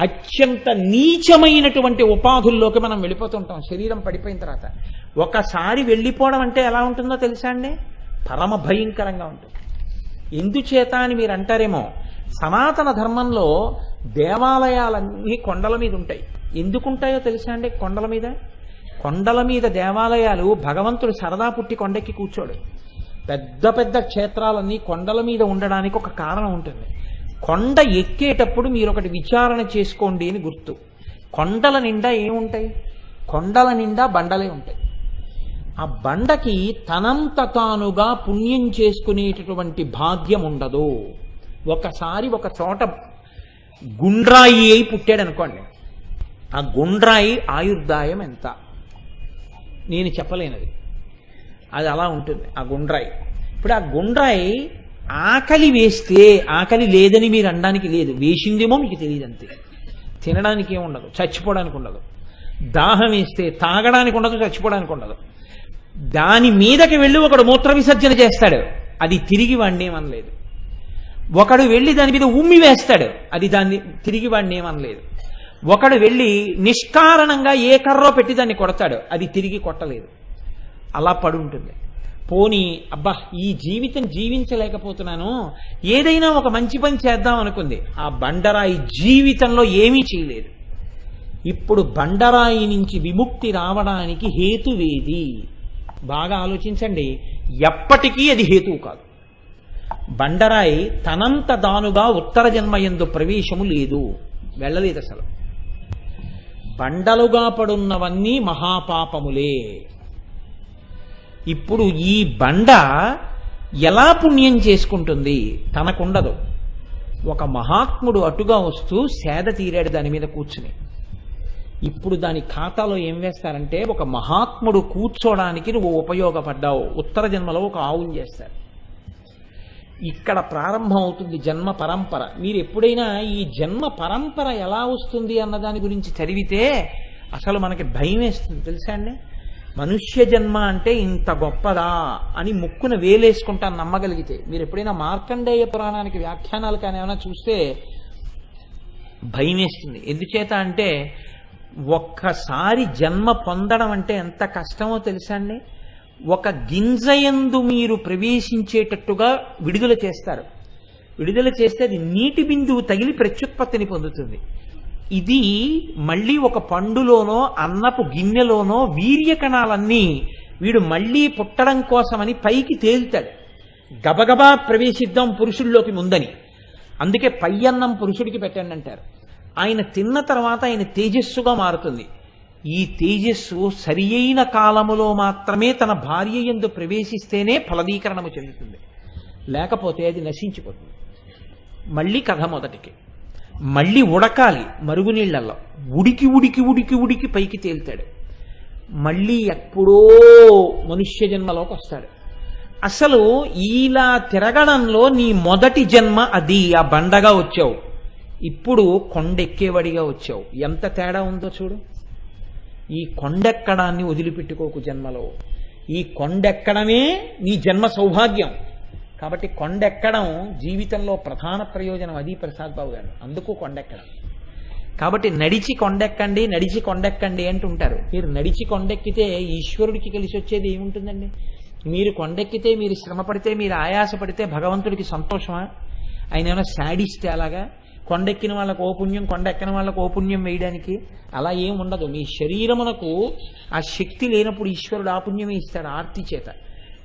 అత్యంత నీచమైనటువంటి ఉపాధుల్లోకి మనం వెళ్ళిపోతుంటాం శరీరం పడిపోయిన తర్వాత. ఒకసారి వెళ్ళిపోవడం అంటే ఎలా ఉంటుందో తెలుసా అండి? పరమ భయంకరంగా ఉంటుంది. ఎందుచేత అని మీరు అంటారేమో, సనాతన ధర్మంలో దేవాలయాలన్నీ కొండల మీద ఉంటాయి. ఎందుకుంటాయో తెలుసా అండి? కొండల మీద దేవాలయాలు, భగవంతుడు సరదా పుట్టి కొండెక్కి కూర్చోడు. పెద్ద పెద్ద క్షేత్రాలన్నీ కొండల మీద ఉండడానికి ఒక కారణం ఉంటుంది. కొండ ఎక్కేటప్పుడు మీరు ఒకటి విచారణ చేసుకోండి అని గుర్తు. కొండల నిండా ఏముంటాయి? కొండల నిండా బండలే ఉంటాయి. ఆ బండకి తనంత తానుగా పుణ్యం చేసుకునేటటువంటి భాగ్యం ఉండదు. ఒకసారి ఒక చోట గుండ్రాయి అయి పుట్టాడు అనుకోండి, ఆ గుండ్రాయి ఆయుర్దాయం ఎంత నేను చెప్పలేనది, అది అలా ఉంటుంది ఆ గుండ్రాయి. ఇప్పుడు ఆ గుండ్రాయి ఆకలి వేస్తే, ఆకలి లేదని మీరు అనడానికి లేదు, వేసిందేమో మీకు తెలియదు అంతే. తినడానికి ఏముండదు, చచ్చిపోవడానికి ఉండదు. దాహం వేస్తే తాగడానికి ఉండదు, చచ్చిపోవడానికి ఉండదు. దాని మీదకి వెళ్ళి ఒకడు మూత్ర విసర్జన చేస్తాడు, అది తిరిగి వాడిని ఏమనలేదు. ఒకడు వెళ్ళి దాని మీద ఉమ్మి వేస్తాడు, అది దాన్ని తిరిగి వాడిని ఏమనలేదు. ఒకడు వెళ్ళి నిష్కారణంగా ఏ కర్రో పెట్టి దాన్ని కొడతాడు, అది తిరిగి కొట్టలేదు. అలా పడుంటుంది. పోనీ అబ్బా ఈ జీవితం జీవించలేకపోతున్నాను, ఏదైనా ఒక మంచి పని చేద్దాం అనుకుంది, ఆ బండరాయి జీవితంలో ఏమీ చేయలేదు. ఇప్పుడు బండరాయి నుంచి విముక్తి రావడానికి హేతువేది? బాగా ఆలోచించండి. ఎప్పటికీ అది హేతువు కాదు. బండరాయి తనంత దానుగా ఉత్తర జన్మయందు ప్రవేశము లేదు, వెళ్ళలేదు అసలు. బండలుగా పడున్నవన్నీ మహాపాపములే. ఇప్పుడు ఈ బండ ఎలా పుణ్యం చేసుకుంటుంది? తనకుండదు. ఒక మహాత్ముడు అటుగా వస్తూ సేద తీరాడు దాని మీద కూర్చుని. ఇప్పుడు దాని ఖాతాలో ఏం వేస్తారంటే, ఒక మహాత్ముడు కూర్చోడానికి నువ్వు ఉపయోగపడ్డావు, ఉత్తర జన్మలో ఒక ఆవుని చేస్తారు. ఇక్కడ ప్రారంభం అవుతుంది జన్మ పరంపర. మీరు ఎప్పుడైనా ఈ జన్మ పరంపర ఎలా వస్తుంది అన్న దాని గురించి చదివితే అసలు మనకి భయం వేస్తుంది తెలుసా అండి. మనుష్య జన్మ అంటే ఇంత గొప్పదా అని ముక్కున వేలేసుకుంటాను నమ్మగలిగితే. మీరు ఎప్పుడైనా మార్కండేయ పురాణానికి వ్యాఖ్యానాలు కానీ ఏమైనా చూస్తే భయం వేస్తుంది. ఎందుచేత అంటే ఒక్కసారి జన్మ పొందడం అంటే ఎంత కష్టమో తెలుసా అండి. ఒక గింజయందు మీరు ప్రవేశించేటట్టుగా విడుదల చేస్తారు. విడుదల చేస్తే అది నీటి బిందువు తగిలి ప్రత్యుత్పత్తిని పొందుతుంది. ఇది మళ్ళీ ఒక పండులోనో అన్నపు గిన్నెలోనో వీర్య కణాలన్నీ వీడు మళ్ళీ పుట్టడం కోసమని పైకి తేలుతాడు. గబగబా ప్రవేశిద్దాం పురుషుల్లోకి ముందని. అందుకే పై అన్నం పురుషుడికి పెట్టండి అంటారు. ఆయన తిన్న తర్వాత ఆయన తేజస్సుగా మారుతుంది. ఈ తేజస్సు సరి అయిన కాలములో మాత్రమే తన భార్య యందు ప్రవేశిస్తేనే ఫలదీకరణము చెందుతుంది, లేకపోతే అది నశించిపోతుంది. మళ్ళీ కథ మొదటికి. మళ్ళీ ఉడకాలి మరుగునీళ్లలో, ఉడికి ఉడికి ఉడికి ఉడికి పైకి తేలుతాడు. మళ్ళీ ఎప్పుడో మనుష్య జన్మలోకి వస్తాడు. అసలు ఇలా తిరగడంలో నీ మొదటి జన్మ అది, ఆ బండగా వచ్చావు. ఇప్పుడు కొండెక్కేవాడిగా వచ్చావు. ఎంత తేడా ఉందో చూడు. ఈ కొండెక్కడాన్ని వదిలిపెట్టుకోకు జన్మలో. ఈ కొండెక్కడమే నీ జన్మ సౌభాగ్యం. కాబట్టి కొండెక్కడం జీవితంలో ప్రధాన ప్రయోజనం. అది ప్రసాద్ బాబు గారు అందుకు కొండెక్కడం. కాబట్టి నడిచి కొండెక్కండి అంటుంటారు. మీరు నడిచి కొండెక్కితే ఈశ్వరుడికి కలిసి వచ్చేది ఏముంటుందండి? మీరు కొండెక్కితే, మీరు శ్రమ పడితే, మీరు ఆయాసపడితే భగవంతుడికి సంతోషమా? ఆయన ఏమైనా శాడిస్ట్ అలాగా? కొండెక్కిన వాళ్ళకు ఓ పుణ్యం, కొండెక్కిన వాళ్ళకు ఓ పుణ్యం వేయడానికి అలా ఏం ఉండదు. మీ శరీరమునకు ఆ శక్తి లేనప్పుడు ఈశ్వరుడు ఆ పుణ్యమే ఇస్తాడు ఆర్తి చేత.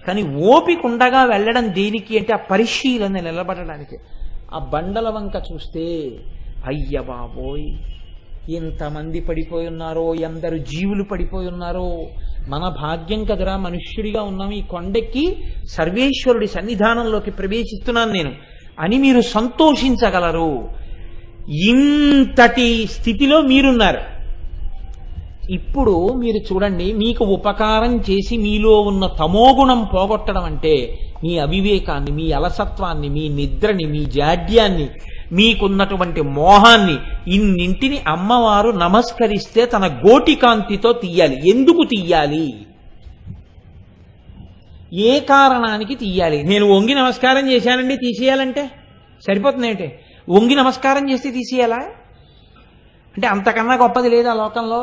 కానీ ఓపిక ఉండగా వెళ్ళడం దేనికి అంటే ఆ పరిశీలన నిలబడడానికి. ఆ బండల వంక చూస్తే అయ్య బాబోయ్ ఎంతమంది పడిపోయి ఉన్నారో, ఎందరు జీవులు పడిపోయి ఉన్నారో, మన భాగ్యం కదరా మనుష్యుడిగా ఉన్నాం, ఈ కొండెక్కి సర్వేశ్వరుడి సన్నిధానంలోకి ప్రవేశిస్తున్నాను నేను అని మీరు సంతోషించగలరు. ఇంతటి స్థితిలో మీరున్నారు. ఇప్పుడు మీరు చూడండి, మీకు ఉపకారం చేసి మీలో ఉన్న తమోగుణం పోగొట్టడం అంటే మీ అవివేకాన్ని, మీ అలసత్వాన్ని, మీ నిద్రని, మీ జాడ్యాన్ని, మీకున్నటువంటి మోహాన్ని, ఇన్నింటిని అమ్మవారు నమస్కరిస్తే తన గోటికాంతితో తీయాలి. ఎందుకు తీయాలి? ఏ కారణానికి తీయాలి? నేను వంగి నమస్కారం చేశానండి తీసేయాలంటే సరిపోతుంది ఏంటి? వంగి నమస్కారం చేస్తే తీసేయాలా? అంటే అంతకన్నా గొప్పది లేదా లోకంలో?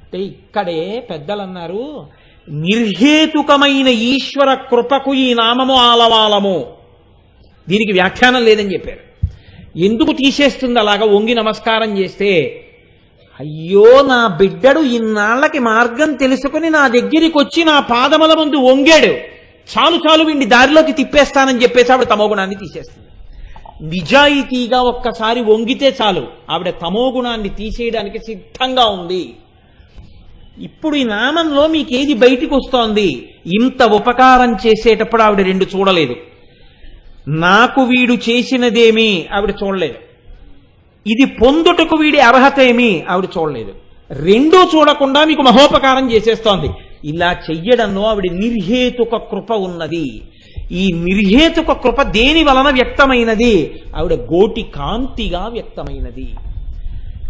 అంటే ఇక్కడే పెద్దలు అన్నారు, నిర్హేతుకమైన ఈశ్వర కృపకు ఈ నామము ఆలవాలము. దీనికి వ్యాఖ్యానం లేదని చెప్పారు. ఎందుకు తీసేస్తుంది అలాగా వంగి నమస్కారం చేస్తే? అయ్యో నా బిడ్డడు ఇన్నాళ్లకి మార్గం తెలుసుకుని నా దగ్గరికి వచ్చి నా పాదముల ముందు వంగాడు, చాలు వీడిని దారిలోకి తిప్పేస్తానని చెప్పేసి ఆవిడ తమోగుణాన్ని తీసేస్తుంది. నిజాయితీగా ఒక్కసారి వంగితే చాలు, ఆవిడ తమోగుణాన్ని తీసేయడానికి సిద్ధంగా ఉంది. ఇప్పుడు ఈ నామంలో మీకేది బయటికి వస్తోంది? ఇంత ఉపకారం చేసేటప్పుడు ఆవిడ రెండు చూడలేదు. నాకు వీడు చేసినదేమి ఆవిడ చూడలేదు. ఇది పొందుటకు వీడి అర్హత ఏమి ఆవిడ చూడలేదు. రెండూ చూడకుండా మీకు మహోపకారం చేసేస్తోంది. ఇలా చెయ్యడంలో ఆవిడ నిర్హేతుక కృప ఉన్నది. ఈ నిర్హేతుక కృప దేని వలన వ్యక్తమైనది? ఆవిడ గోటి కాంతిగా వ్యక్తమైనది.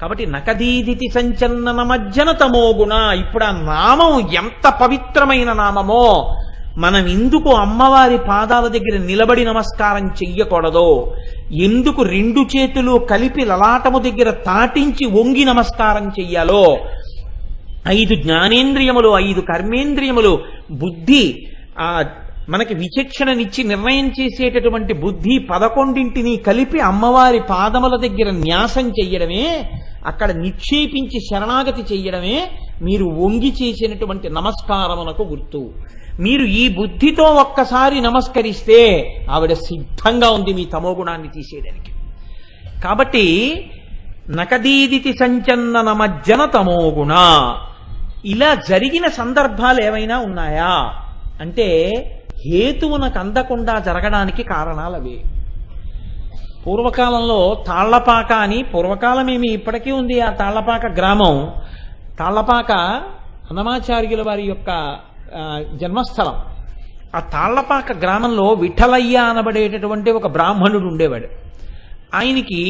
కాబట్టి నకదీదితి సంచలన మజ్జన తమోగుణ. ఇప్పుడు ఆ నామం ఎంత పవిత్రమైన నామమో, మనం ఎందుకు అమ్మవారి పాదాల దగ్గర నిలబడి నమస్కారం చెయ్యకూడదో, ఎందుకు రెండు చేతులు కలిపి లలాటము దగ్గర తాటించి వంగి నమస్కారం చెయ్యాలో, 5 జ్ఞానేంద్రియములు, 5 కర్మేంద్రియములు, బుద్ధి, మనకి విచక్షణనిచ్చి నిర్ణయం చేసేటటువంటి బుద్ధి 11ంటిని కలిపి అమ్మవారి పాదముల దగ్గర న్యాసం చెయ్యడమే, అక్కడ నిక్షేపించి శరణాగతి చెయ్యడమే మీరు వంగి చేసినటువంటి నమస్కారమునకు గుర్తు. మీరు ఈ బుద్ధితో ఒక్కసారి నమస్కరిస్తే ఆవిడ సిద్ధంగా ఉంది మీ తమోగుణాన్ని తీసేయడానికి. కాబట్టి నకదీదితి సంచలన మజ్జన తమోగుణ. ఇలా జరిగిన సందర్భాలు ఏమైనా ఉన్నాయా అంటే హేతువునకు అందకుండా జరగడానికి కారణాలు అవే. పూర్వకాలంలో తాళ్లపాక అని, పూర్వకాలమేమి ఇప్పటికీ ఉంది ఆ తాళ్లపాక గ్రామం. తాళ్లపాక అన్నమాచార్యుల వారి యొక్క జన్మస్థలం. ఆ తాళ్లపాక గ్రామంలో విఠలయ్య అనబడేటటువంటి ఒక బ్రాహ్మణుడు ఉండేవాడు. ఆయనకి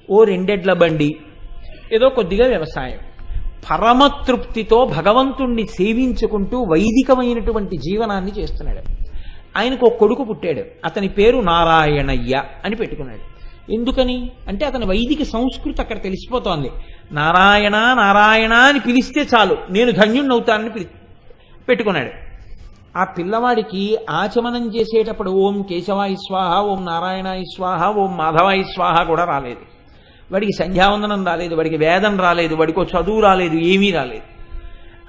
ఓ 2 ఎడ్ల బండి, ఏదో కొద్దిగా వ్యవసాయం. పరమతృప్తితో భగవంతుణ్ణి సేవించుకుంటూ వైదికమైనటువంటి జీవనాన్ని చేస్తున్నాడు. ఆయనకు ఒక కొడుకు పుట్టాడు. అతని పేరు నారాయణయ్య అని పెట్టుకున్నాడు. ఎందుకని అంటే అతని వైదిక సంస్కృతి అక్కడ తెలిసిపోతోంది. నారాయణ నారాయణ అని పిలిస్తే చాలు నేను ధన్యుణ్ణవుతానని పెట్టుకున్నాడు. ఆ పిల్లవాడికి ఆచమనం చేసేటప్పుడు ఓం కేశవాయ స్వాహ, ఓం నారాయణాయ స్వాహ, ఓం మాధవాయ స్వాహ కూడా రాలేదు. వాడికి సంధ్యావందనం రాలేదు, వాడికి వేదం రాలేదు, వాడికి చదువు రాలేదు, ఏమీ రాలేదు.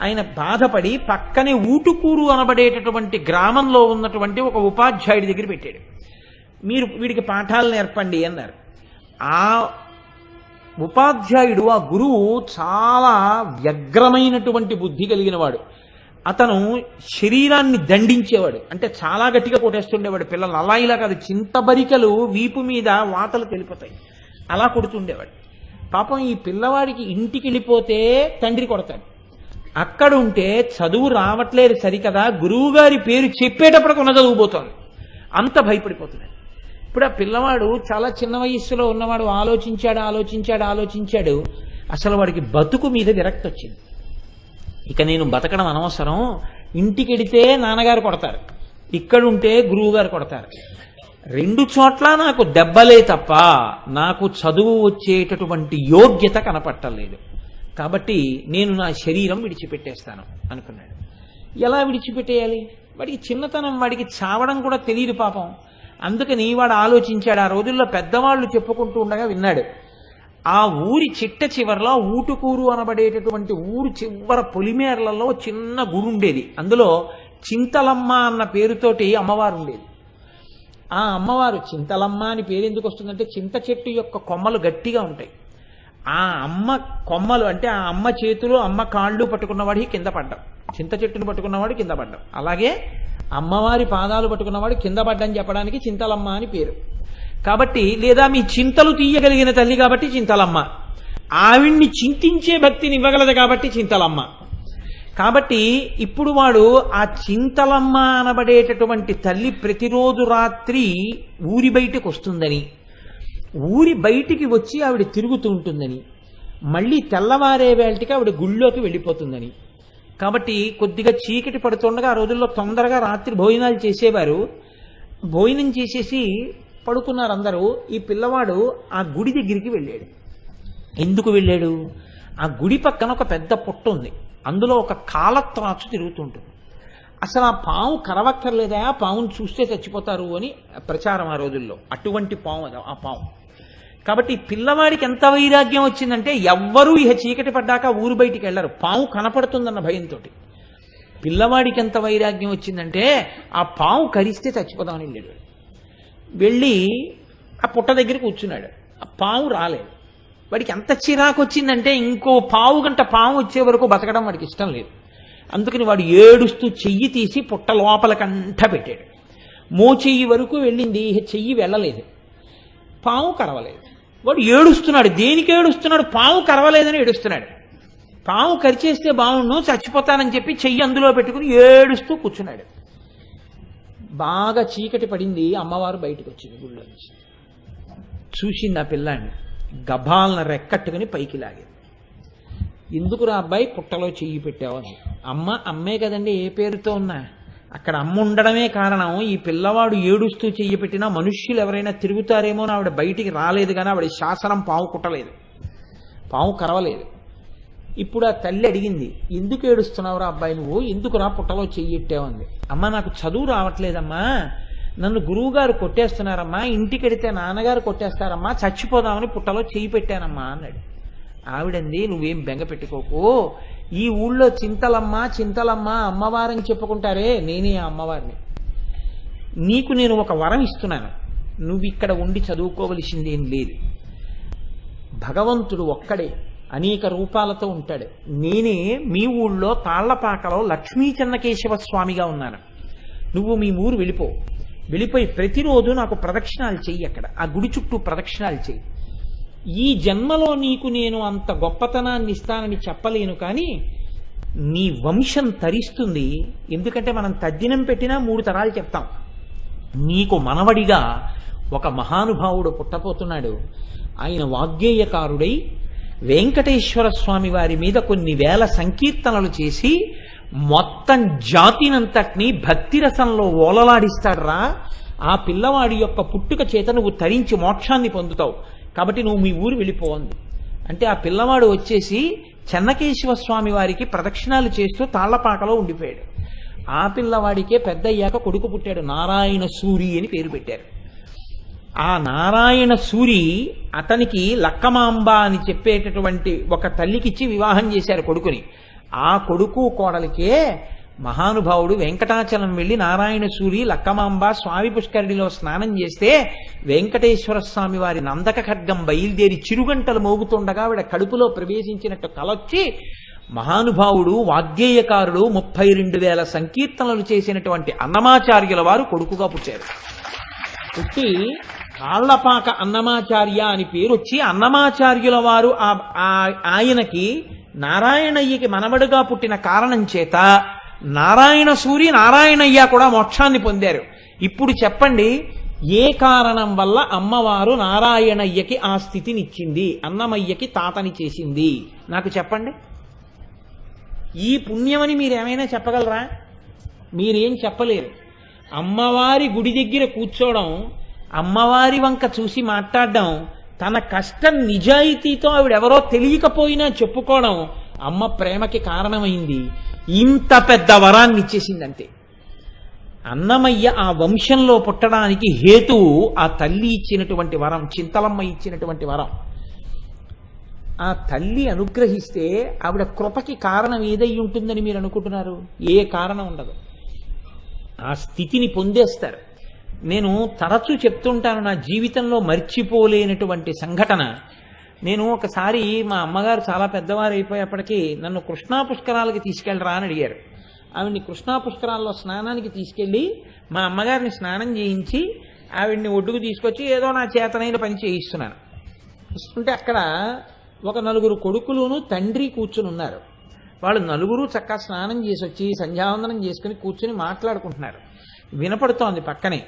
ఆయన బాధపడి పక్కనే ఊటుకూరు అనబడేటటువంటి గ్రామంలో ఉన్నటువంటి ఒక ఉపాధ్యాయుడి దగ్గర పెట్టాడు. మీరు వీడికి పాఠాలు నేర్పండి అన్నారు. ఆ ఉపాధ్యాయుడు, ఆ గురువు చాలా వ్యగ్రమైనటువంటి బుద్ధి కలిగిన వాడు. అతను శరీరాన్ని దండించేవాడు. అంటే చాలా గట్టిగా కొట్టేస్తుండేవాడు పిల్లలు. అలా ఇలా కాదు, చింతబరికలు వీపు మీద వాతలు తెలిపోతాయి, అలా కొడుతుండేవాడు. పాపం ఈ పిల్లవాడికి ఇంటికి వెళ్ళిపోతే తండ్రి కొడతాడు. అక్కడ ఉంటే చదువు రావట్లేదు సరికదా, గురువు గారి పేరు చెప్పేటప్పుడు కొన్న చదువుపోతుంది, అంత భయపడిపోతున్నాడు. ఇప్పుడు ఆ పిల్లవాడు చాలా చిన్న వయస్సులో ఉన్నవాడు ఆలోచించాడు. అసలు వాడికి బతుకు మీద విరక్తి వచ్చింది. ఇక నేను బతకడం అనవసరం, ఇంటికి వెడితే నాన్నగారు కొడతారు, ఇక్కడుంటే గురువు గారు కొడతారు, రెండు చోట్ల నాకు దెబ్బలే తప్ప నాకు చదువు వచ్చేటటువంటి యోగ్యత కనపట్టలేదు. కాబట్టి నేను నా శరీరం విడిచిపెట్టేస్తాను అనుకున్నాడు. ఎలా విడిచిపెట్టేయాలి? వాడికి చిన్నతనం, వాడికి చావడం కూడా తెలియదు పాపం. అందుకని వాడు ఆలోచించాడు. ఆ రోజుల్లో పెద్దవాళ్ళు చెప్పుకుంటూ ఉండగా విన్నాడు. ఆ ఊరి చిట్ట చివరలో ఊటుకూరు అనబడేటటువంటి ఊరు చివర పొలిమేర్లలో చిన్న గుడి ఉండేది. అందులో చింతలమ్మ అన్న పేరుతోటి అమ్మవారు ఉండేది. ఆ అమ్మవారు చింతలమ్మ అని పేరు ఎందుకు వస్తుందంటే చింత చెట్టు యొక్క కొమ్మలు గట్టిగా ఉంటాయి. ఆ అమ్మ కొమ్మలు అంటే ఆ అమ్మ చేతులు అమ్మ కాళ్ళు పట్టుకున్నవాడికి కింద పడ్డం, చింత చెట్టును పట్టుకున్నవాడు కింద పడ్డం. అలాగే అమ్మవారి పాదాలు పట్టుకున్నవాడు కింద పడ్డం చెప్పడానికి చింతలమ్మ అని పేరు. కాబట్టి లేదా మీ చింతలు తీయగలిగిన తల్లి కాబట్టి చింతలమ్మ, ఆవిడ్ని చింతించే భక్తిని ఇవ్వగలదు కాబట్టి చింతలమ్మ. కాబట్టి ఇప్పుడు వాడు ఆ చింతలమ్మ అనబడేటటువంటి తల్లి ప్రతిరోజు రాత్రి ఊరి బయటకు వస్తుందని, ఊరి బయటికి వచ్చి ఆవిడ తిరుగుతూ ఉంటుందని, మళ్ళీ తెల్లవారే వేళటికి ఆవిడ గుళ్ళోకి వెళ్ళిపోతుందని. కాబట్టి కొద్దిగా చీకటి పడుతుండగా ఆ రోజుల్లో తొందరగా రాత్రి భోజనాలు చేసేవారు. భోజనం చేసేసి పడుకున్నారు అందరూ. ఈ పిల్లవాడు ఆ గుడి దగ్గరికి వెళ్ళాడు. ఎందుకు వెళ్ళాడు? ఆ గుడి పక్కన ఒక పెద్ద పుట్ట ఉంది, అందులో ఒక కాలత్రాచు తిరుగుతుంటుంది. అసలు ఆ పాము కరవక్కర్లేదా, ఆ పాముని చూస్తే చచ్చిపోతారు అని ప్రచారం ఆ రోజుల్లో. అటువంటి పాము అది, ఆ పాము. కాబట్టి పిల్లవాడికి ఎంత వైరాగ్యం వచ్చిందంటే ఎవ్వరూ ఇహ చీకటి పడ్డాక ఊరు బయటికి వెళ్ళరు, పాము కనపడుతుందన్న భయంతో. పిల్లవాడికి ఎంత వైరాగ్యం వచ్చిందంటే ఆ పాము కరిస్తే చచ్చిపోదామని వెళ్ళాడు. వెళ్ళి ఆ పుట్ట దగ్గర కూర్చున్నాడు. ఆ పాము రాలేదు. వాడికి ఎంత చిరాకు వచ్చిందంటే ఇంకో పావు గంట పాము వచ్చే వరకు బతకడం వాడికి ఇష్టం లేదు. అందుకని వాడు ఏడుస్తూ చెయ్యి తీసి పుట్ట లోపలకంట పెట్టాడు. మోచెయ్యి వరకు వెళ్ళింది, చెయ్యి వెళ్ళలేదు, పాము కరవలేదు. వాడు ఏడుస్తున్నాడు. దేనికి ఏడుస్తున్నాడు? పాము కరవలేదని ఏడుస్తున్నాడు. పాము కరిచేస్తే బాగుండు, చచ్చిపోతానని చెప్పి చెయ్యి అందులో పెట్టుకుని ఏడుస్తూ కూర్చున్నాడు. బాగా చీకటి పడింది. అమ్మవారు బయటకు వచ్చింది గుళ్ళో నుంచి. చూసింది ఆ పిల్లాన్ని, గభాలను రెక్కట్టుకుని పైకి లాగింది. ఎందుకురా అబ్బాయి పుట్టలో చెయ్యి పెట్టావు అని. అమ్మే కదండి, ఏ పేరుతో ఉన్నా అక్కడ అమ్మ ఉండడమే కారణం. ఈ పిల్లవాడు ఏడుస్తూ చెయ్యి పెట్టినా మనుష్యులు ఎవరైనా తిరుగుతారేమో అని ఆవిడ బయటికి రాలేదు, కానీ ఆవిడ శాసనం పాము కుట్టలేదు, పాము కరవలేదు. ఇప్పుడు ఆ తల్లి అడిగింది, ఎందుకు ఏడుస్తున్నావురా అబ్బాయి నువ్వు, ఎందుకురా పుట్టలో చెయ్యెట్టావంది. అమ్మ నాకు చదువు రావట్లేదమ్మా, నన్ను గురువుగారు కొట్టేస్తున్నారమ్మా, ఇంటికి వెడితే నాన్నగారు కొట్టేస్తారమ్మా, చచ్చిపోదామని పుట్టలో చెయ్యి పెట్టానమ్మా అన్నాడు. ఆవిడంది, నువ్వేం బెంగ పెట్టుకోకు, ఈ ఊళ్ళో చింతలమ్మ అమ్మవారని చెప్పుకుంటారే, నేనే ఆ అమ్మవారిని. నీకు నేను ఒక వరం ఇస్తున్నాను, నువ్వు ఇక్కడ ఉండి చదువుకోవలసింది ఏం లేదు. భగవంతుడు ఒక్కడే అనేక రూపాలతో ఉంటాడు. నేనే మీ ఊళ్ళో తాళ్లపాకలో లక్ష్మీ చెన్నకేశవ స్వామిగా ఉన్నాను. నువ్వు మీ ఊరు వెళ్ళిపోయి ప్రతిరోజు నాకు ప్రదక్షిణాలు చెయ్యి, అక్కడ ఆ గుడి చుట్టూ ప్రదక్షిణాలు చెయ్యి. ఈ జన్మలో నీకు నేను అంత గొప్పతనాన్ని ఇస్తానని చెప్పలేను, కానీ నీ వంశం తరిస్తుంది. ఎందుకంటే మనం తద్దినం పెట్టినా 3 తరాలు చెప్తాం. నీకు మనవడిగా ఒక మహానుభావుడు పుట్టపోతున్నాడు. ఆయన వాగ్గేయకారుడై వెంకటేశ్వర స్వామి వారి మీద కొన్ని వేల సంకీర్తనలు చేసి మొత్తం జాతినంతటినీ భక్తి రసంలో ఓలలాడిస్తాడ్రా. ఆ పిల్లవాడి యొక్క పుట్టుక చేత నువ్వు తరించి మోక్షాన్ని పొందుతావు, కాబట్టి నువ్వు మీ ఊరు వెళ్ళిపోవంది. అంటే ఆ పిల్లవాడు వచ్చేసి చెన్నకేశవ స్వామి వారికి ప్రదక్షిణాలు చేస్తూ తాళ్లపాకలో ఉండిపోయాడు. ఆ పిల్లవాడికే పెద్ద అయ్యాక కొడుకు పుట్టాడు, నారాయణ సూరి అని పేరు పెట్టారు. ఆ నారాయణ సూరి అతనికి లక్కమాంబ అని చెప్పేటటువంటి ఒక తల్లికిచ్చి వివాహం చేశారు కొడుకుని. ఆ కొడుకు కోడలికే మహానుభావుడు వెంకటాచలం వెళ్ళి నారాయణ సూరి లక్కమాంబ స్వామి పుష్కరిణిలో స్నానం చేస్తే వెంకటేశ్వర స్వామి వారి నందక ఖడ్గం బయలుదేరి చిరుగంటలు మోగుతుండగా ఆవిడ కడుపులో ప్రవేశించినట్టు కలొచ్చి మహానుభావుడు వాగ్గేయకారుడు 32,000 సంకీర్తనలు చేసినటువంటి అన్నమాచార్యుల వారు కొడుకుగా పుట్టారు. పుట్టి తాళ్లపాక అన్నమాచార్య అని పేరు వచ్చి అన్నమాచార్యుల వారు ఆయనకి నారాయణయ్యకి మనవడుగా పుట్టిన కారణం చేత నారాయణ సూరి నారాయణయ్య కూడా మోక్షాన్ని పొందారు. ఇప్పుడు చెప్పండి, ఏ కారణం వల్ల అమ్మవారు నారాయణయ్యకి ఆ స్థితినిచ్చింది, అన్నమయ్యకి తాతని చేసింది? నాకు చెప్పండి. ఈ పుణ్యమని మీరేమైనా చెప్పగలరా? మీరేం చెప్పలేరు. అమ్మవారి గుడి దగ్గర కూర్చోవడం, అమ్మవారి వంక చూసి మాట్లాడడం, తన కష్టం నిజాయితీతో ఆవిడెవరో తెలియకపోయినా చెప్పుకోవడం అమ్మ ప్రేమకి కారణమైంది. ఇంత పెద్ద వరాన్ని ఇచ్చేసిందంతే. అన్నమయ్య ఆ వంశంలో పుట్టడానికి హేతువు ఆ తల్లి ఇచ్చినటువంటి వరం, చింతలమ్మ ఇచ్చినటువంటి వరం. ఆ తల్లి అనుగ్రహిస్తే ఆవిడ కృపకి కారణం ఏదై ఉంటుందని మీరు అనుకుంటున్నారు? ఏ కారణం ఉండదు. ఆ స్థితిని పొందేస్తారు. నేను తరచూ చెప్తుంటాను, నా జీవితంలో మర్చిపోలేనటువంటి సంఘటన. నేను ఒకసారి మా అమ్మగారు చాలా పెద్దవారు అయిపోయేప్పటికీ నన్ను కృష్ణా పుష్కరాలకి తీసుకెళ్ళరా అని అడిగారు. ఆవిడ్ని కృష్ణా పుష్కరాల్లో స్నానానికి తీసుకెళ్ళి మా అమ్మగారిని స్నానం చేయించి ఆవిడ్ని ఒడ్డుకు తీసుకొచ్చి ఏదో నా చేతనైన పని చేయిస్తున్నాను. ఇస్తుంటే అక్కడ ఒక 4 కొడుకులును తండ్రి కూర్చుని ఉన్నారు. వాళ్ళు నలుగురు చక్కగా స్నానం చేసి వచ్చి సంధ్యావందనం చేసుకుని కూర్చుని మాట్లాడుకుంటున్నారు. వినపడుతోంది పక్కనే.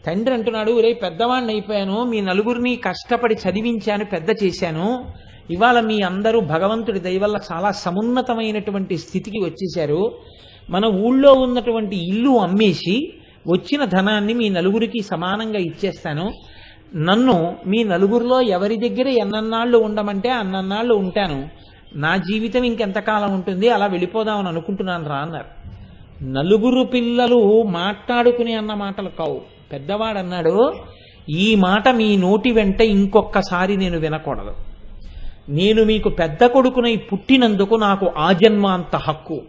తండ్రి అంటున్నాడు, రే పెద్దవాడిని అయిపోయాను, మీ నలుగురిని కష్టపడి చదివించాను, పెద్ద చేశాను, ఇవాళ మీ అందరూ భగవంతుడి దయ వల్ల చాలా సమున్నతమైనటువంటి స్థితికి వచ్చేశారు. మన ఊళ్ళో ఉన్నటువంటి ఇల్లు అమ్మేసి వచ్చిన ధనాన్ని మీ నలుగురికి సమానంగా ఇచ్చేస్తాను. నన్ను మీ నలుగురిలో ఎవరి దగ్గర ఎన్నన్నాళ్ళు ఉండమంటే అన్నన్నాళ్ళు ఉంటాను. నా జీవితం ఇంకెంతకాలం ఉంటుంది, అలా వెళ్ళిపోదామని అనుకుంటున్నాను రా అన్నారు. 4 పిల్లలు మాట్లాడుకుని అన్న మాటలు కావు. పెద్దవాడు అన్నాడు, ఈ మాట మీ నోటి వెంట ఇంకొక్కసారి నేను వినకూడదు. నేను మీకు పెద్ద కొడుకునై పుట్టినందుకు నాకు ఆజన్మాంత హక్కు.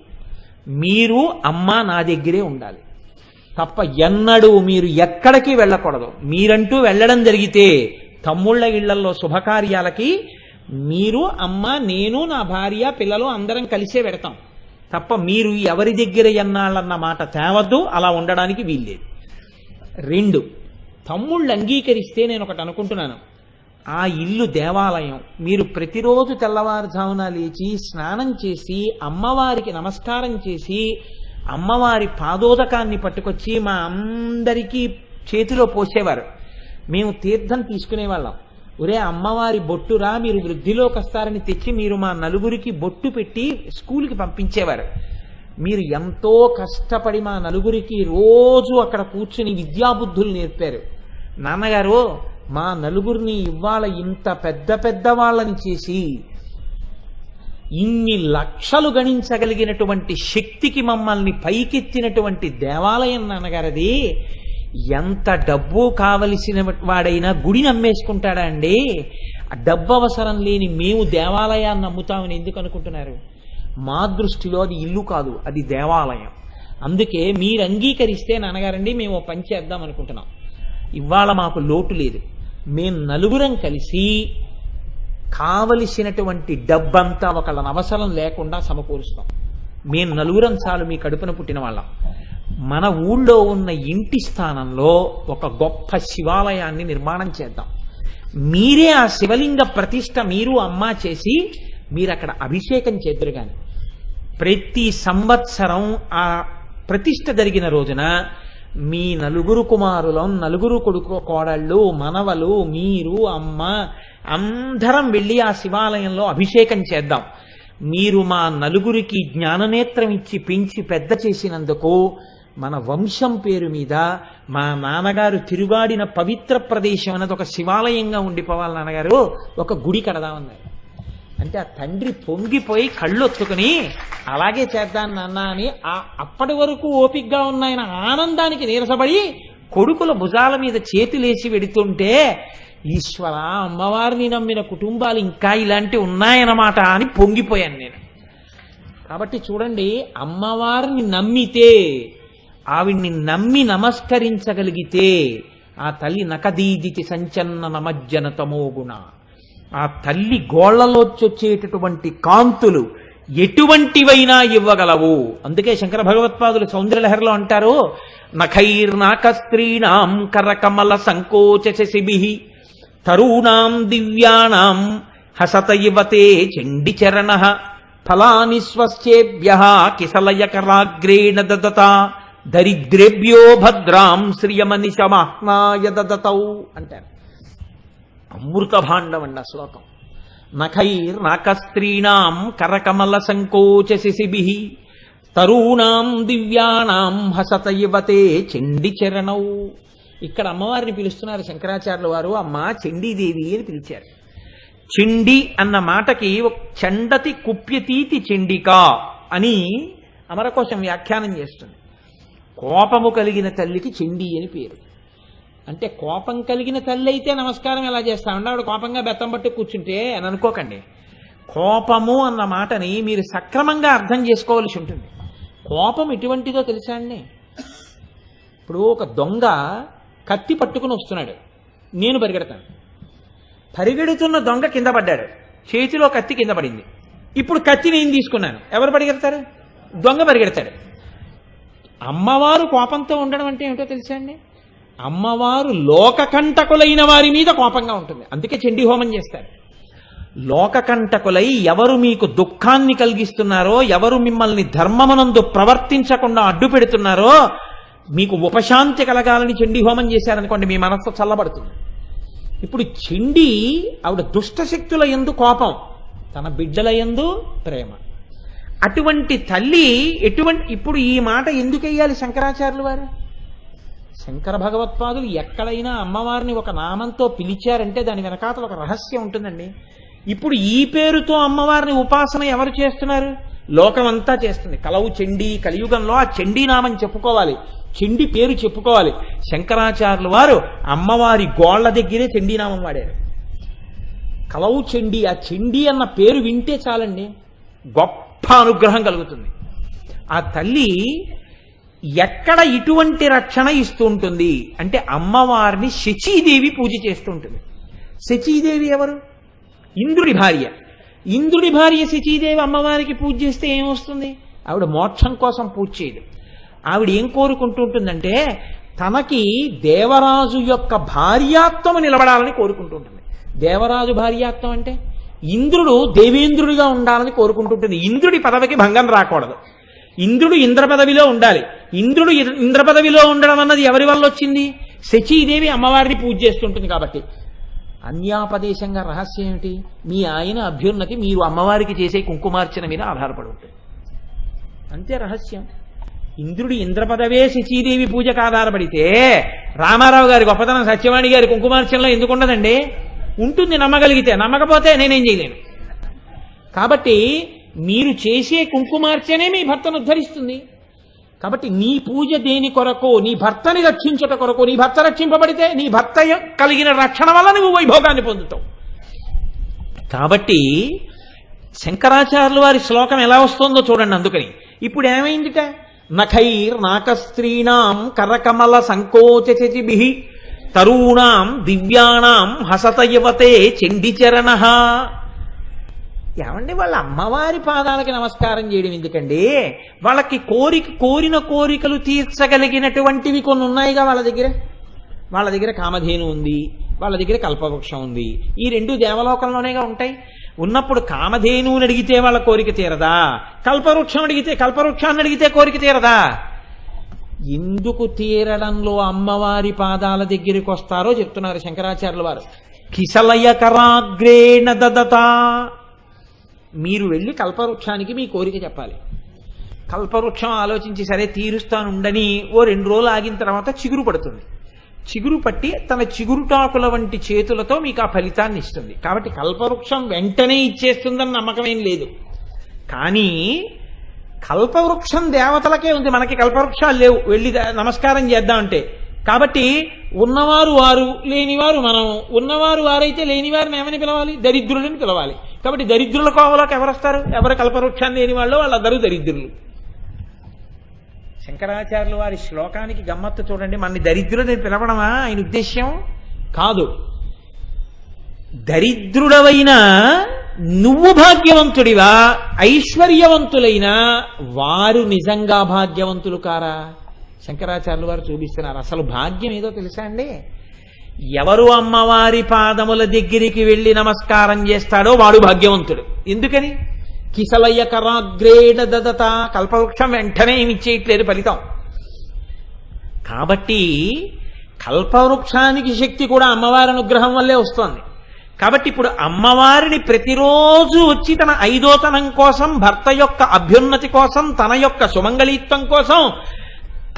మీరు అమ్మ నా దగ్గరే ఉండాలి తప్ప ఎన్నడూ మీరు ఎక్కడికి వెళ్ళకూడదు. మీరంటూ వెళ్ళడం జరిగితే తమ్ముళ్ళ ఇళ్లలో శుభకార్యాలకి మీరు అమ్మ, నేను, నా భార్య, పిల్లలు అందరం కలిసే పెడతాం తప్ప మీరు ఎవరి దగ్గర ఎన్నాళ్ళన్న మాట తేవద్దు. అలా ఉండడానికి వీల్లేదు. 2, తమ్ముళ్ళు అంగీకరిస్తే నేను ఒకటి అనుకుంటున్నాను, ఆ ఇల్లు దేవాలయం. మీరు ప్రతిరోజు తెల్లవారుజామున లేచి స్నానం చేసి అమ్మవారికి నమస్కారం చేసి అమ్మవారి పాదోదకాన్ని పట్టుకొచ్చి మా అందరికీ చేతిలో పోసేవారు. మేము తీర్థం తీసుకునేవాళ్ళం. ఒరే అమ్మవారి బొట్టురా, మీరు వృద్ధిలోకి వస్తారని తెచ్చి మీరు మా నలుగురికి బొట్టు పెట్టి స్కూల్కి పంపించేవారు. మీరు ఎంతో కష్టపడి మా నలుగురికి రోజు అక్కడ కూర్చుని విద్యాబుద్ధులు నేర్పారు. నాన్నగారు, మా నలుగురిని ఇవాళ ఇంత పెద్ద పెద్ద వాళ్ళని చేసి ఇన్ని లక్షలు గణించగలిగినటువంటి శక్తికి మమ్మల్ని పైకెత్తినటువంటి దేవాలయం నాన్నగారది. ఎంత డబ్బు కావలసిన వాడైనా గుడిని అమ్మేసుకుంటాడా అండి? ఆ డబ్బు అవసరం లేని మేము దేవాలయాన్ని అమ్ముతామని ఎందుకు అనుకుంటున్నారు? మా దృష్టిలో అది ఇల్లు కాదు, అది దేవాలయం. అందుకే మీరు అంగీకరిస్తే నాన్నగారండి మేము ఓ పని చేద్దాం అనుకుంటున్నాం. ఇవాళ మాకు లోటు లేదు. మేము నలుగురం కలిసి కావలసినటువంటి డబ్బంతా ఒకళ్ళని అవసరం లేకుండా సమకూరుస్తాం. మేము నలుగురం చాలు మీ కడుపున పుట్టిన వాళ్ళం. మన ఊళ్ళో ఉన్న ఇంటి స్థానంలో ఒక గొప్ప శివాలయాన్ని నిర్మాణం చేద్దాం. మీరే ఆ శివలింగ ప్రతిష్ఠ మీరు అమ్మ చేసి మీరు అక్కడ అభిషేకం చేద్దరు. కానీ ప్రతి సంవత్సరం ఆ ప్రతిష్ఠ జరిగిన రోజున మీ నలుగురు కుమారులం, నలుగురు కొడుకు కోడళ్ళు, మనవలు, మీరు, అమ్మ అందరం వెళ్ళి ఆ శివాలయంలో అభిషేకం చేద్దాం. మీరు మా నలుగురికి జ్ఞాననేత్రం ఇచ్చి పెంచి పెద్ద చేసినందుకు మన వంశం పేరు మీద మా నాన్నగారు తిరుగాడిన పవిత్ర ప్రదేశం అన్నది ఒక శివాలయంగా ఉండిపోవాలి నాన్నగారు, ఒక గుడి కడదామన్నారు. అంటే ఆ తండ్రి పొంగిపోయి కళ్ళొత్తుకుని అలాగే చేద్దాను నాన్న అని అప్పటి వరకు ఓపిగ్గా ఉన్న ఆయన ఆనందానికి నీరసపడి కొడుకుల భుజాల మీద చేతులేసి వెడుతుంటే, ఈశ్వర, అమ్మవారిని నమ్మిన కుటుంబాలు ఇంకా ఇలాంటివి ఉన్నాయన్నమాట అని పొంగిపోయాను నేను. కాబట్టి చూడండి, అమ్మవారిని నమ్మితే, ఆవిడ్ని నమ్మి నమస్కరించగలిగితే ఆ తల్లి నకదీదితి సంచన్న నమజ్జనతమో గుణ. ఆ తల్లి గోళ్లలోచొచ్చేటటువంటి కాంతులు ఎటువంటివైనా ఇవ్వగలవు. అందుకే శంకర భగవత్పాదులు సౌందర్యలహరిలో అంటారు, నఖైర్నాక స్త్రీణాం కరకమల సంకోచ శిభిః తరూణాం దివ్యానాం హసత ఇవతే చండిచరణః ఫలాని స్వస్యేభ్యః కిసలయకరాగ్రేణ దదత దరిద్రేభ్యో భద్రాం శ్రియమనిశమాహ్నాయ దదతౌ అంటారు. అమృత భాండం అండి ఆ శ్లోకం. నఖైర్నాక స్త్రీణాం కరకమల సంకోచ శిభిః తరూణాం దివ్యానాం హసత ఇవతే చండిచరణౌ. ఇక్కడ అమ్మవారిని పిలుస్తున్నారు శంకరాచార్యుల వారు. అమ్మ చండీదేవి అని పిలిచారు. చండి అన్న మాటకి చండతి కుప్యతీతి చండిక అని అమరకోశం వ్యాఖ్యానం చేస్తుంది. కోపము కలిగిన తల్లికి చండి అని పేరు. అంటే కోపం కలిగిన తల్లి అయితే నమస్కారం ఎలా చేస్తామంటే ఆవిడ కోపంగా బెత్తం పట్టి కూర్చుంటే అని అనుకోకండి. కోపము అన్న మాటని మీరు సక్రమంగా అర్థం చేసుకోవాల్సి ఉంటుంది. కోపం ఎటువంటిదో తెలుసా అండి? ఇప్పుడు ఒక దొంగ కత్తి పట్టుకుని వస్తున్నాడు, నేను పరిగెడతాను. పరిగెడుతున్న దొంగ కింద పడ్డాడు, చేతిలో కత్తి కింద పడింది. ఇప్పుడు కత్తి నేను తీసుకున్నాను, ఎవరు పరిగెడతారు? దొంగ పరిగెడతాడు. అమ్మవారు కోపంతో ఉండడం అంటే ఏమిటో తెలుసా అండి? అమ్మవారు లోకకంటకులైన వారి మీద కోపంగా ఉంటుంది. అందుకే చండీ హోమం చేస్తారు. లోకకంటకులై ఎవరు మీకు దుఃఖాన్ని కలిగిస్తున్నారో, ఎవరు మిమ్మల్ని ధర్మమనందు ప్రవర్తించకుండా అడ్డు పెడుతున్నారో, మీకు ఉపశాంతి కలగాలని చండీ హోమం చేశారనుకోండి, మీ మనస్సు చల్లబడుతుంది. ఇప్పుడు చండీ ఆవిడ దుష్టశక్తుల యందు కోపం, తన బిడ్డల యందు ప్రేమ. అటువంటి తల్లి ఇప్పుడు ఈ మాట ఎందుకు వేయాలి శంకరాచార్యులు వారు? శంకర భగవత్పాదులు ఎక్కడైనా అమ్మవారిని ఒక నామంతో పిలిచారంటే దాని వెనకాతల ఒక రహస్యం ఉంటుందండి. ఇప్పుడు ఈ పేరుతో అమ్మవారిని ఉపాసన ఎవరు చేస్తున్నారు? లోకమంతా చేస్తుంది. కలవు చండీ, కలియుగంలో ఆ చండీ నామం చెప్పుకోవాలి, చండీ పేరు చెప్పుకోవాలి. శంకరాచార్యులు వారు అమ్మవారి గోళ్ల దగ్గరే చండీనామం వాడారు. కలవు చండీ, ఆ చండీ అన్న పేరు వింటే చాలండి, గొప్ప అనుగ్రహం కలుగుతుంది. ఆ తల్లి ఎక్కడ ఇటువంటి రక్షణ ఇస్తూ ఉంటుంది అంటే అమ్మవారిని శచీదేవి పూజ చేస్తూ ఉంటుంది. శచీదేవి ఎవరు? ఇంద్రుడి భార్య. ఇంద్రుడి భార్య శచీదేవి అమ్మవారికి పూజ చేస్తే ఏమొస్తుంది? ఆవిడ మోక్షం కోసం పూజ చేయదు. ఆవిడ ఏం కోరుకుంటూ ఉంటుందంటే తనకి దేవరాజు యొక్క భార్యాత్వము నిలబడాలని కోరుకుంటూ ఉంటుంది. దేవరాజు భార్యాత్వం అంటే ఇంద్రుడు దేవేంద్రుడిగా ఉండాలని కోరుకుంటుంటుంది. ఇంద్రుడి పదవికి భంగం రాకూడదు. ఇంద్రుడు ఇంద్ర పదవిలో ఉండాలి. ఇంద్రుడు ఇంద్ర పదవిలో ఉండడం అన్నది ఎవరి వల్ల వచ్చింది? శచీదేవి అమ్మవారిని పూజ చేస్తుంటుంది. కాబట్టి అన్యాపదేశంగా రహస్యం ఏమిటి? మీ ఆయన అభ్యున్నతి మీరు అమ్మవారికి చేసే కుంకుమార్చన మీద ఆధారపడి ఉంటుంది. అంతే రహస్యం. ఇంద్రుడి ఇంద్ర పదవే శచీదేవి పూజకు ఆధారపడితే రామారావు గారి గొప్పతనం సత్యవాణి గారి కుంకుమార్చనలో ఎందుకు ఉండదండి? ఉంటుంది, నమ్మగలిగితే. నమ్మకపోతే నేనేం చేయలేను. కాబట్టి మీరు చేసే కుంకుమార్చనే మీ భర్తను ఉద్ధరిస్తుంది. కాబట్టి నీ పూజ దేని కొరకు? నీ భర్తని రక్షించుట కొరకు. నీ భర్త రక్షింపబడితే నీ భర్త కలిగిన రక్షణ వల్ల నువ్వు వైభోగాన్ని పొందుతావు. కాబట్టి శంకరాచార్యుల వారి శ్లోకం ఎలా వస్తుందో చూడండి. అందుకని ఇప్పుడు ఏమైందిట? నఖైర్ నాకస్త్రీణాం కరకమల సంకోచచిభిః తరూణాం దివ్యానాం హసత యువతే చండిచరణః. ఏమండి, వాళ్ళ అమ్మవారి పాదాలకి నమస్కారం చేయడం ఎందుకండి? వాళ్ళకి కోరిన కోరికలు తీర్చగలిగినటువంటివి కొన్ని ఉన్నాయిగా వాళ్ళ దగ్గర కామధేను ఉంది, వాళ్ళ దగ్గర కల్పవృక్షం ఉంది. ఈ రెండు దేవలోకంలోనేగా ఉంటాయి. ఉన్నప్పుడు కామధేనువుని అడిగితే వాళ్ళ కోరిక తీరదా? కల్పవృక్షాన్ని అడిగితే కోరిక తీరదా? ఎందుకు తీరడంలో అమ్మవారి పాదాల దగ్గరికి వస్తారో చెప్తున్నారు శంకరాచార్యుల వారు. కిసలయ కరాగ్రేణ దదత. మీరు వెళ్ళి కల్పవృక్షానికి మీ కోరిక చెప్పాలి. కల్పవృక్షం ఆలోచించి సరే తీరుస్తానుండని ఓ 2 రోజులు ఆగిన తర్వాత చిగురు పడుతుంది. చిగురు పట్టి తన చిగురుటాకుల వంటి చేతులతో మీకు ఆ ఫలితాన్ని ఇస్తుంది. కాబట్టి కల్పవృక్షం వెంటనే ఇచ్చేస్తుందని నమ్మకమేం లేదు. కానీ కల్పవృక్షం దేవతలకే ఉంది, మనకి కల్పవృక్షాలు లేవు. వెళ్ళి నమస్కారం చేద్దామంటే. కాబట్టి ఉన్నవారు వారు, లేనివారు మనం. ఉన్నవారు వారైతే లేనివారిని ఏమని పిలవాలి? దరిద్రులని పిలవాలి. కాబట్టి దరిద్రుల కోవలోకి ఎవరు వస్తారు? ఎవరు కల్పవృక్షాన్ని లేని వాళ్ళు వాళ్ళందరూ దరిద్రులు. శంకరాచార్యుల వారి శ్లోకానికి గమ్మత్తు చూడండి. మన దరిద్రులని పిలవడమా ఆయన ఉద్దేశ్యం? కాదు. దరిద్రుడవైన నువ్వు భాగ్యవంతుడివా, ఐశ్వర్యవంతులైనా వారు నిజంగా భాగ్యవంతులు కారా? శంకరాచార్యుల వారు చూపిస్తున్నారు. అసలు భాగ్యం ఏదో తెలుసా అండి? ఎవరు అమ్మవారి పాదముల దగ్గరికి వెళ్ళి నమస్కారం చేస్తాడో వాడు భాగ్యవంతుడు. ఎందుకని? కిసలయ్య కరాగ్రేణ దదత. కల్పవృక్షం వెంటనే ఏమి ఇచ్చేయట్లేదు ఫలితం. కాబట్టి కల్పవృక్షానికి శక్తి కూడా అమ్మవారి అనుగ్రహం వల్లే వస్తోంది. కాబట్టి ఇప్పుడు అమ్మవారిని ప్రతిరోజు వచ్చి తన ఐదోతనం కోసం, భర్త యొక్క అభ్యున్నతి కోసం, తన యొక్క సుమంగళీత్వం కోసం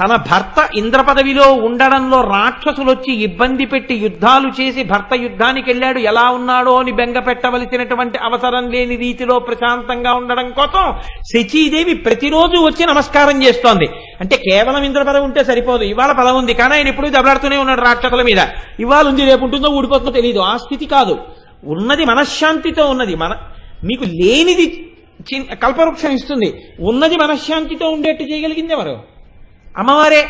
తన భర్త ఇంద్ర పదవిలో ఉండడంలో రాక్షసులు వచ్చి ఇబ్బంది పెట్టి యుద్ధాలు చేసి భర్త యుద్ధానికి వెళ్ళాడు ఎలా ఉన్నాడో అని బెంగ పెట్టవలసినటువంటి అవసరం లేని రీతిలో ప్రశాంతంగా ఉండడం కోసం శచీదేవి ప్రతిరోజు వచ్చి నమస్కారం చేస్తోంది. అంటే కేవలం ఇంద్ర పదవి ఉంటే సరిపోదు, ఇవాళ పదవి ఉంది కానీ ఆయన ఎప్పుడూ దెబ్బలాడుతూనే ఉన్నాడు రాక్షసుల మీద. ఇవాళ ఉంది, రేపు ఉంటుందో ఊడిపోతుందో తెలియదు. ఆ స్థితి కాదు, ఉన్నది మనశ్శాంతితో ఉన్నది. మీకు లేనిది కల్పవృక్షం ఇస్తుంది, ఉన్నది మనశ్శాంతితో ఉండేట్టు చేయగలిగింది ఎవరు? అమ్మవారే.